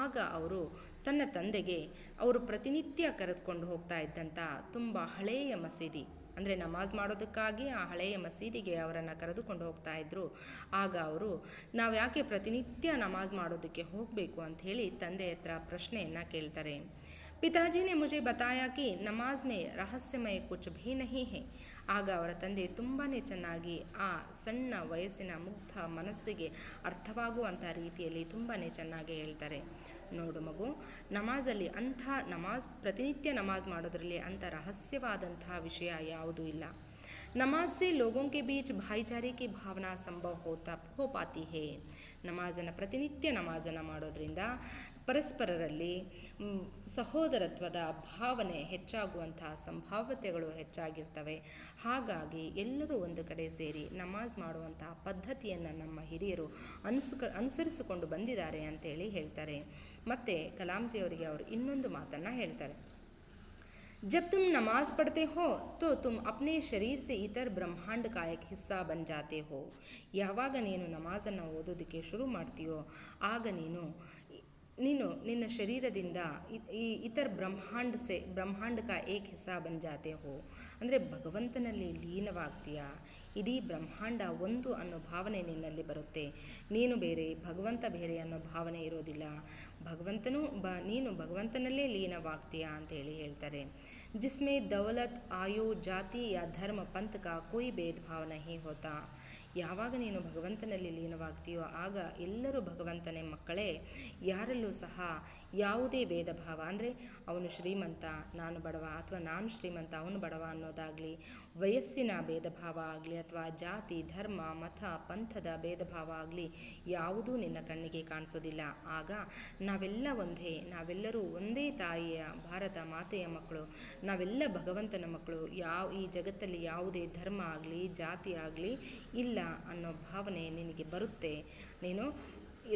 ಆಗ ಅವರು ತನ್ನ ತಂದೆಗೆ ಅವರು ಪ್ರತಿನಿತ್ಯ ಕರೆದುಕೊಂಡು ಹೋಗ್ತಾ ಇದ್ದಂಥ ತುಂಬ ಹಳೆಯ ಮಸೀದಿ, ಅಂದರೆ ನಮಾಜ್ ಮಾಡೋದಕ್ಕಾಗಿ ಆ ಹಳೆಯ ಮಸೀದಿಗೆ ಅವರನ್ನು ಕರೆದುಕೊಂಡು ಹೋಗ್ತಾ ಇದ್ದರು. ಆಗ ಅವರು ನಾವು ಯಾಕೆ ಪ್ರತಿನಿತ್ಯ ನಮಾಜ್ ಮಾಡೋದಕ್ಕೆ ಹೋಗಬೇಕು ಅಂಥೇಳಿ ತಂದೆ ಹತ್ರ ಪ್ರಶ್ನೆಯನ್ನು ಕೇಳ್ತಾರೆ. ಪಿತಾಜಿ ನೆ ಮುझे बताया कि ನಮಾಜ್ ಮೇ ರಹಸ್ಯಮಯ ಕುಚ್ ಭೀ ನಹೀ ಹೈ. ಆಗ ಅವರ ತಂದೆ ತುಂಬಾ ಚೆನ್ನಾಗಿ ಆ ಸಣ್ಣ ವಯಸ್ಸಿನ ಮುಗ್ಧ ಮನಸ್ಸಿಗೆ ಅರ್ಥವಾಗುವಂಥ ರೀತಿಯಲ್ಲಿ ತುಂಬಾ ಚೆನ್ನಾಗಿ ಹೇಳ್ತಾರೆ. ನೋಡು ಮಗು, ನಮಾಜಲ್ಲಿ ಪ್ರತಿನಿತ್ಯ ನಮಾಜ್ ಮಾಡೋದ್ರಲ್ಲಿ ಅಂಥ ರಹಸ್ಯವಾದಂತಹ ವಿಷಯ ಯಾವುದೂ ಇಲ್ಲ. ನಮಾಜ್ ಸೆ ಲೋಗೋಂ ಕೆ ಬೀಚ್ ಭಾಯಿಚಾರೆ ಕಿ ಭಾವನಾ ಸಂಭವ ಹೋ ಪಾತಿ ಹೇ. ಪ್ರತಿನಿತ್ಯ ನಮಾಜನ್ನು ಮಾಡೋದ್ರಿಂದ ಪರಸ್ಪರರಲ್ಲಿ ಸಹೋದರತ್ವದ ಭಾವನೆ ಹೆಚ್ಚಾಗುವಂತಹ ಸಂಭಾವ್ಯತೆಗಳು ಹೆಚ್ಚಾಗಿರ್ತವೆ. ಹಾಗಾಗಿ ಎಲ್ಲರೂ ಒಂದು ಕಡೆ ಸೇರಿ ನಮಾಜ್ ಮಾಡುವಂತಹ ಪದ್ಧತಿಯನ್ನು ನಮ್ಮ ಹಿರಿಯರು ಅನುಸರಿಸಿಕೊಂಡು ಬಂದಿದ್ದಾರೆ ಅಂತೇಳಿ ಹೇಳ್ತಾರೆ. ಮತ್ತು ಕಲಾಂಜಿಯವರಿಗೆ ಅವರು ಇನ್ನೊಂದು ಮಾತನ್ನು ಹೇಳ್ತಾರೆ. जब तुम नमाज पढ़ते हो तो तुम अपने शरीर से इतर ब्रह्मांड का एक हिस्सा बन जाते हो. ಯಾವಾಗ ನೀನು ನಮಾಜನ್ನು ಓದೋದಕ್ಕೆ ಶುರು ಮಾಡ್ತೀಯೋ ಆಗ ನೀನು ನಿನ್ನ ಶರೀರದಿಂದ ಇತರ ಬ್ರಹ್ಮಾಂಡ ಕಾ ಏಕ್ ಹಿಸ್ಸಾ ಬನ್ ಜಾತೆ ಹೋ, ಅಂದರೆ ಭಗವಂತನಲ್ಲಿ ಲೀನವಾಗ್ತೀಯಾ. ಇಡೀ ಬ್ರಹ್ಮಾಂಡ ಒಂದು ಅನ್ನೋ ಭಾವನೆ ನಿನ್ನಲ್ಲಿ ಬರುತ್ತೆ. ನೀನು ಬೇರೆ ಭಗವಂತ ಬೇರೆ ಅನ್ನೋ ಭಾವನೆ ಇರೋದಿಲ್ಲ. ನೀನು ಭಗವಂತನಲ್ಲೇ ಲೀನವಾಗ್ತೀಯಾ ಅಂತೇಳಿ ಹೇಳ್ತಾರೆ. ಜಿಸ್ಮೆ ದೌಲತ್ ಆಯು ಜಾತಿ ಯಾ ಧರ್ಮ ಪಂಥ ಕಾ ಕೋಯಿ ಭೇದ ಭಾವ ನಹೀ ಹೋತಾ. ಯಾವಾಗ ನೀನು ಭಗವಂತನಲ್ಲಿ ಲೀನವಾಗ್ತೀಯೋ ಆಗ ಎಲ್ಲರೂ ಭಗವಂತನೇ ಮಕ್ಕಳೇ. ಯಾರಲ್ಲೂ ಸಹ ಯಾವುದೇ ಭೇದ ಭಾವ, ಅಂದರೆ ಅವನು ಶ್ರೀಮಂತ ನಾನು ಬಡವ ಅಥವಾ ನಾನು ಶ್ರೀಮಂತ ಅವನು ಬಡವ ಅನ್ನೋದಾಗಲಿ, ವಯಸ್ಸಿನ ಭೇದ ಭಾವ ಆಗಲಿ ಅಥವಾ ಜಾತಿ ಧರ್ಮ ಮತ ಪಂಥದ ಭೇದ ಭಾವ ಆಗಲಿ ಯಾವುದೂ ನಿನ್ನ ಕಣ್ಣಿಗೆ ಕಾಣಿಸೋದಿಲ್ಲ. ಆಗ ನಾವೆಲ್ಲರೂ ಒಂದೇ ತಾಯಿಯ ಭಾರತ ಮಾತೆಯ ಮಕ್ಕಳು, ನಾವೆಲ್ಲ ಭಗವಂತನ ಮಕ್ಕಳು. ಈ ಜಗತ್ತಲ್ಲಿ ಯಾವುದೇ ಧರ್ಮ ಆಗಲಿ ಜಾತಿ ಆಗಲಿ ಇಲ್ಲ ಅನ್ನೋ ಭಾವನೆ ನಿನಗೆ ಬರುತ್ತೆ. ನೀನು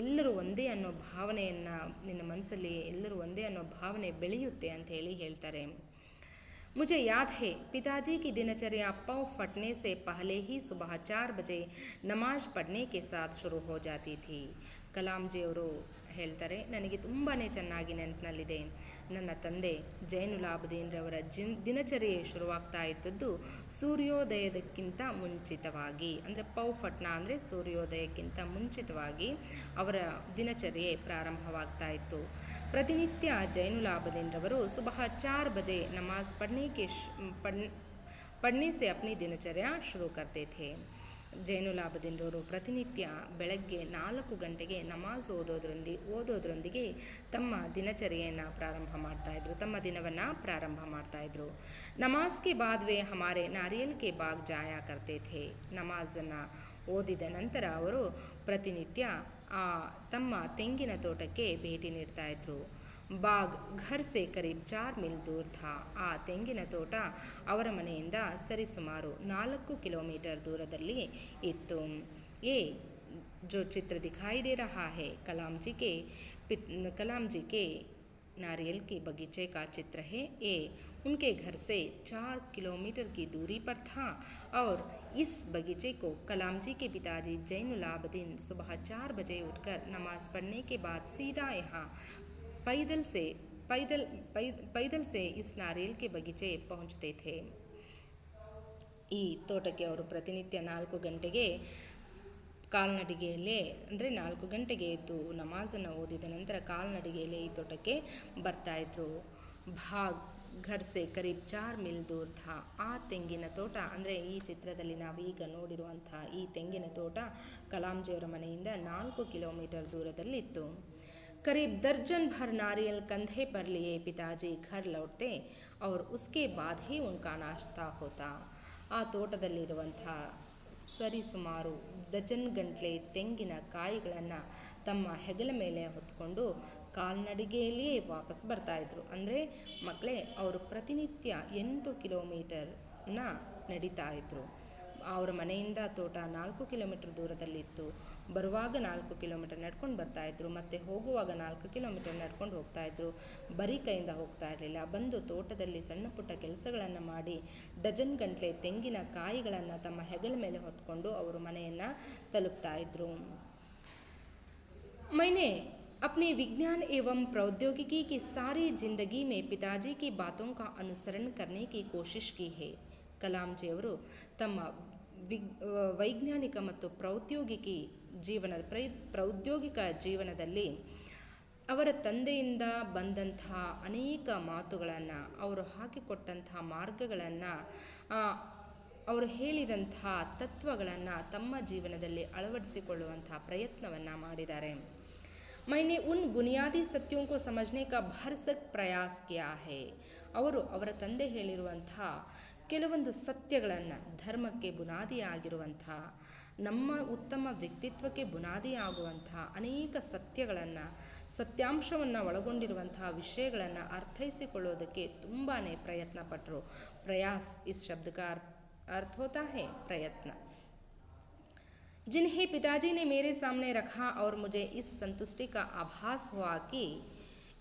ಎಲ್ಲರೂ ಒಂದೇ ಅನ್ನೋ ಭಾವನೆಯನ್ನು ನಿನ್ನ ಮನಸ್ಸಲ್ಲಿ ಎಲ್ಲರೂ ಒಂದೇ ಅನ್ನೋ ಭಾವನೆ ಬೆಳೆಯುತ್ತೆ ಅಂತ ಹೇಳ್ತಾರೆ. मुझे याद है पिताजी की दिनचर्या पाँव फटने से पहले ही सुबह 4 बजे नमाज पढ़ने के साथ शुरू हो जाती थी. ಕಲಾಂಜಿಯವರು ಹೇಳ್ತಾರೆ, ನನಗೆ ತುಂಬಾ ಚೆನ್ನಾಗಿ ನೆನಪಿನಲ್ಲಿದೆ. ನನ್ನ ತಂದೆ ಜೈನುಲಾಬ್ದೀನ್ರವರ ದಿನಚರಿ ಶುರುವಾಗ್ತಾ ಇದ್ದದ್ದು ಸೂರ್ಯೋದಯದಕ್ಕಿಂತ ಮುಂಚಿತವಾಗಿ, ಅಂದರೆ ಪೌಫಟ್ನ ಅಂದರೆ ಸೂರ್ಯೋದಯಕ್ಕಿಂತ ಮುಂಚಿತವಾಗಿ ಅವರ ದಿನಚರ್ಯೆ ಪ್ರಾರಂಭವಾಗ್ತಾ ಇತ್ತು. ಪ್ರತಿನಿತ್ಯ ಜೈನುಲಾಬ್ದೀನ್ರವರು ಸುಬಹ 4 ಬಜೆ ನಮಾಜ್ ಪढ़ने से अपनी दिनचर्या शुरू करते थे. ಜೈನುಲಾಬ್ದೀನ್ರವರು ಪ್ರತಿನಿತ್ಯ ಬೆಳಗ್ಗೆ 4 ಗಂಟೆಗೆ ನಮಾಜ್ ಓದೋದ್ರೊಂದಿಗೆ ತಮ್ಮ ದಿನಚರಿಯನ್ನು ತಮ್ಮ ದಿನವನ್ನು ಪ್ರಾರಂಭ ಮಾಡ್ತಾಯಿದ್ರು. ನಮಾಜ್ ಕೆ ಬಾದ್ ವೇ ಹಮಾರೆ ನಾರಿಯಲ್ ಕೆ ಬಾಗ್ ಜಾಯಾ ಕರ್ತೆ ಥೇ. ನಮಾಜನ್ನು ಓದಿದ ನಂತರ ಅವರು ಪ್ರತಿನಿತ್ಯ ತಮ್ಮ ತೆಂಗಿನ ತೋಟಕ್ಕೆ ಭೇಟಿ ನೀಡ್ತಾಯಿದ್ರು. ಬಾಗ್ ಘರ್ ಸೆ ಕರೀಬ್ 4 ಮೀಲ್ ದೂರ್ ಥಾ. ಆ ತೆಂಗಿನ ತೋಟ ಅವರ ಮನೆಯಿಂದ ಸರಿಸುಮಾರು 4 ಕಿಲೋಮೀಟರ್ ದೂರದಲ್ಲಿ ಇತ್ತು. जो चित्र दिखाई दे रहा है कलाम जी के नारियल के बगीचे का चित्र है. ये उनके घर से 4 किलोमीटर की दूरी पर था और इस बगीचे को कलाम जी के पिताजी जैनुलाब्दीन सुबह 4 बजे उठकर नमाज पढ़ने के बाद सीधा यहाँ पैदल से इस नारियल के बगीचे पहुँचते थे. ಈ ತೋಟಕ್ಕೆ ಅವರು ಪ್ರತಿನಿತ್ಯ 4 ಗಂಟೆಗೆ ಕಾಲ್ನಡಿಗೆಯಲ್ಲೇ, ಅಂದರೆ 4 ಗಂಟೆಗೆ ಎದ್ದು ನಮಾಜನ್ನು ಓದಿದ ನಂತರ ಕಾಲ್ನಡಿಗೆಯಲ್ಲೇ ಈ ತೋಟಕ್ಕೆ ಬರ್ತಾಯಿದ್ರು. ಭಾಗ್ ಘರ್ ಸೆ ಕರೀಬ್ 4 ಮೀಲ್ ದೂರ್ ಥಾ. ಆ ತೆಂಗಿನ ತೋಟ, ಅಂದರೆ ಈ ಚಿತ್ರದಲ್ಲಿ ನಾವೀಗ ನೋಡಿರುವಂಥ ಈ ತೆಂಗಿನ ತೋಟ ಕಲಾಂಜಿಯವರ ಮನೆಯಿಂದ 4 ಕಿಲೋಮೀಟರ್ ದೂರದಲ್ಲಿತ್ತು. करीब दर्जन भर नारियल कंधे पर लिए पिताजी घर लौटते और उसके बाद ही उनका नाश्ता होता. ಆ ತೋಟದಲ್ಲಿರುವಂಥ ಸರಿಸುಮಾರು ಡಜನ್ ಗಂಟ್ಲೆ ತೆಂಗಿನ ಕಾಯಿಗಳನ್ನು ತಮ್ಮ ಹೆಗಲ ಮೇಲೆ ಹೊತ್ಕೊಂಡು ಕಾಲ್ನಡಿಗೆಯಲ್ಲಿಯೇ ವಾಪಸ್ ಬರ್ತಾಯಿದ್ರು. ಅಂದರೆ ಮಕ್ಕಳೇ, ಅವರು ಪ್ರತಿನಿತ್ಯ 8 ಕಿಲೋಮೀಟರ್ನ ನಡೀತಾ ಇದ್ರು. ಅವರ ಮನೆಯಿಂದ ತೋಟ 4 ಕಿಲೋಮೀಟರ್ ದೂರದಲ್ಲಿತ್ತು. ಬರುವಾಗ 4 ಕಿಲೋಮೀಟರ್ ನಡ್ಕೊಂಡು ಬರ್ತಾಯಿದ್ರು, ಮತ್ತು ಹೋಗುವಾಗ 4 ಕಿಲೋಮೀಟರ್ ನಡ್ಕೊಂಡು ಹೋಗ್ತಾಯಿದ್ರು. ಬರೀ ಕೈಯಿಂದ ಹೋಗ್ತಾ ಇರಲಿಲ್ಲ. ಬಂದು ತೋಟದಲ್ಲಿ ಸಣ್ಣ ಪುಟ್ಟ ಕೆಲಸಗಳನ್ನು ಮಾಡಿ ಡಜನ್ ಗಂಟಲೆ ತೆಂಗಿನ ಕಾಯಿಗಳನ್ನು ತಮ್ಮ ಹೆಗಲ ಮೇಲೆ ಹೊತ್ಕೊಂಡು ಅವರು ಮನೆಯನ್ನು ತಲುಪ್ತಾ ಇದ್ರು. मैंने अपने विज्ञान एवं प्रौद्योगिकी की सारी जिंदगी में पिताजी की बातों का अनुसरण करने की कोशिश की है. ಕಲಾಂಜಿಯವರು ತಮ್ಮ ವೈಜ್ಞಾನಿಕ ಮತ್ತು ಪ್ರೌದ್ಯೋಗಿಕ ಜೀವನದಲ್ಲಿ ಅವರ ತಂದೆಯಿಂದ ಬಂದಂತಹ ಅನೇಕ ಮಾತುಗಳನ್ನು, ಅವರು ಹಾಕಿಕೊಟ್ಟಂತಹ ಮಾರ್ಗಗಳನ್ನು, ಅವರು ಹೇಳಿದಂಥ ತತ್ವಗಳನ್ನು ತಮ್ಮ ಜೀವನದಲ್ಲಿ ಅಳವಡಿಸಿಕೊಳ್ಳುವಂತಹ ಪ್ರಯತ್ನವನ್ನು ಮಾಡಿದ್ದಾರೆ. मैंने उन बुनियादी सत्यों को समझने का भरसक प्रयास किया है. ಅವರು ಅವರ ತಂದೆ ಹೇಳಿರುವಂಥ ಕೆಲವೊಂದು ಸತ್ಯಗಳನ್ನು, ಧರ್ಮಕ್ಕೆ ಬುನಾದಿಯಾಗಿರುವಂಥ, ನಮ್ಮ ಉತ್ತಮ ವ್ಯಕ್ತಿತ್ವಕ್ಕೆ ಬುನಾದಿಯಾಗುವಂಥ ಅನೇಕ ಸತ್ಯಗಳನ್ನು, ಸತ್ಯಾಂಶವನ್ನು ಒಳಗೊಂಡಿರುವಂಥ ವಿಷಯಗಳನ್ನು ಅರ್ಥೈಸಿಕೊಳ್ಳೋದಕ್ಕೆ ತುಂಬಾ ಪ್ರಯತ್ನ ಪಟ್ಟರು. ಪ್ರಯಾಸ್ ಇಸ್ ಶಬ್ದ का अर्थ होता है प्रयत्न. जिन्हें पिताजी ने मेरे सामने रखा और मुझे इस संतुष्टि का आभास हुआ कि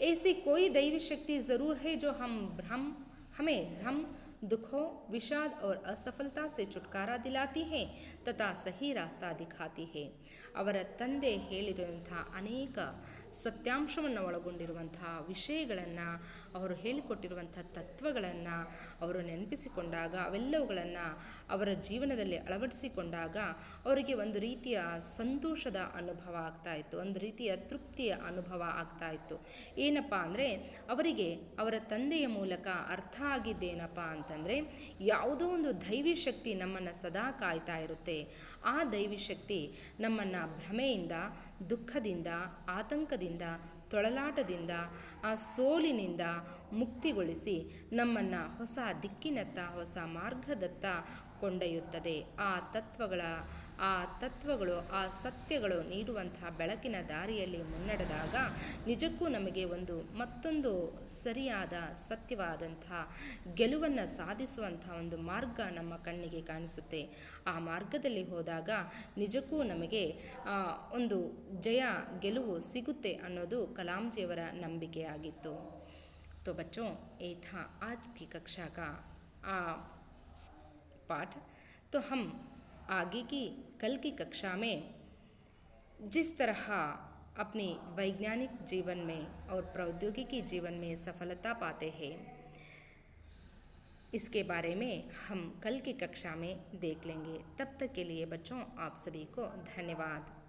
ऐसी कोई दैवी शक्ति ज़रूर है जो हमें भ्रम, दुखों, विषाद और असफलता से छुटकारा दिलाती है तथा सही रास्ता दिखाती है. ಅವರ ತಂದೆ ಹೇಳಿರುವಂಥ ಅನೇಕ ಸತ್ಯಾಂಶವನ್ನು ಒಳಗೊಂಡಿರುವಂಥ ವಿಷಯಗಳನ್ನು, ಅವರು ಹೇಳಿಕೊಟ್ಟಿರುವಂಥ ತತ್ವಗಳನ್ನು ಅವರು ನೆನಪಿಸಿಕೊಂಡಾಗ, ಅವೆಲ್ಲವುಗಳನ್ನು ಅವರ ಜೀವನದಲ್ಲಿ ಅಳವಡಿಸಿಕೊಂಡಾಗ ಅವರಿಗೆ ಒಂದು ರೀತಿಯ ಸಂತೋಷದ ಅನುಭವ ಆಗ್ತಾಯಿತ್ತು, ಒಂದು ರೀತಿಯ ತೃಪ್ತಿಯ ಅನುಭವ ಆಗ್ತಾಯಿತ್ತು. ಏನಪ್ಪ ಅಂದರೆ, ಅವರಿಗೆ ಅವರ ತಂದೆಯ ಮೂಲಕ ಅರ್ಥ ಆಗಿದ್ದೇನಪ್ಪ ಅಂತಂದರೆ, ಯಾವುದೋ ಒಂದು ದೈವಿ ಶಕ್ತಿ ನಮ್ಮನ್ನು ಸದಾ ಕಾಯ್ತಾ ಇರುತ್ತೆ. ಆ ದೈವಿ ಶಕ್ತಿ ನಮ್ಮನ್ನು ಭ್ರಮೆಯಿಂದ, ದುಃಖದಿಂದ, ಆತಂಕದಿಂದ, ತೊಳಲಾಟದಿಂದ, ಆ ಸೋಲಿನಿಂದ ಮುಕ್ತಿಗೊಳಿಸಿ ನಮ್ಮನ್ನು ಹೊಸ ದಿಕ್ಕಿನತ್ತ, ಹೊಸ ಮಾರ್ಗದತ್ತ ಕೊಂಡೊಯ್ಯುತ್ತದೆ. ಆ ತತ್ವಗಳು, ಆ ಸತ್ಯಗಳು ನೀಡುವಂತಹ ಬೆಳಕಿನ ದಾರಿಯಲ್ಲಿ ಮುನ್ನಡೆದಾಗ ನಿಜಕ್ಕೂ ನಮಗೆ ಮತ್ತೊಂದು ಸರಿಯಾದ, ಸತ್ಯವಾದಂಥ ಗೆಲುವನ್ನು ಸಾಧಿಸುವಂಥ ಒಂದು ಮಾರ್ಗ ನಮ್ಮ ಕಣ್ಣಿಗೆ ಕಾಣಿಸುತ್ತೆ. ಆ ಮಾರ್ಗದಲ್ಲಿ ಹೋದಾಗ ನಿಜಕ್ಕೂ ನಮಗೆ ಒಂದು ಗೆಲುವು ಸಿಗುತ್ತೆ ಅನ್ನೋದು ಕಲಾಂಜಿಯವರ ನಂಬಿಕೆಯಾಗಿತ್ತು. तो बच्चों, ये था आज की कक्षा का पाठ. तो हम आगे की कल की कक्षा में जिस तरह अपने वैज्ञानिक जीवन में और प्रौद्योगिकी जीवन में सफलता पाते हैं, इसके बारे में हम कल की कक्षा में देख लेंगे. तब तक के लिए बच्चों, आप सभी को धन्यवाद.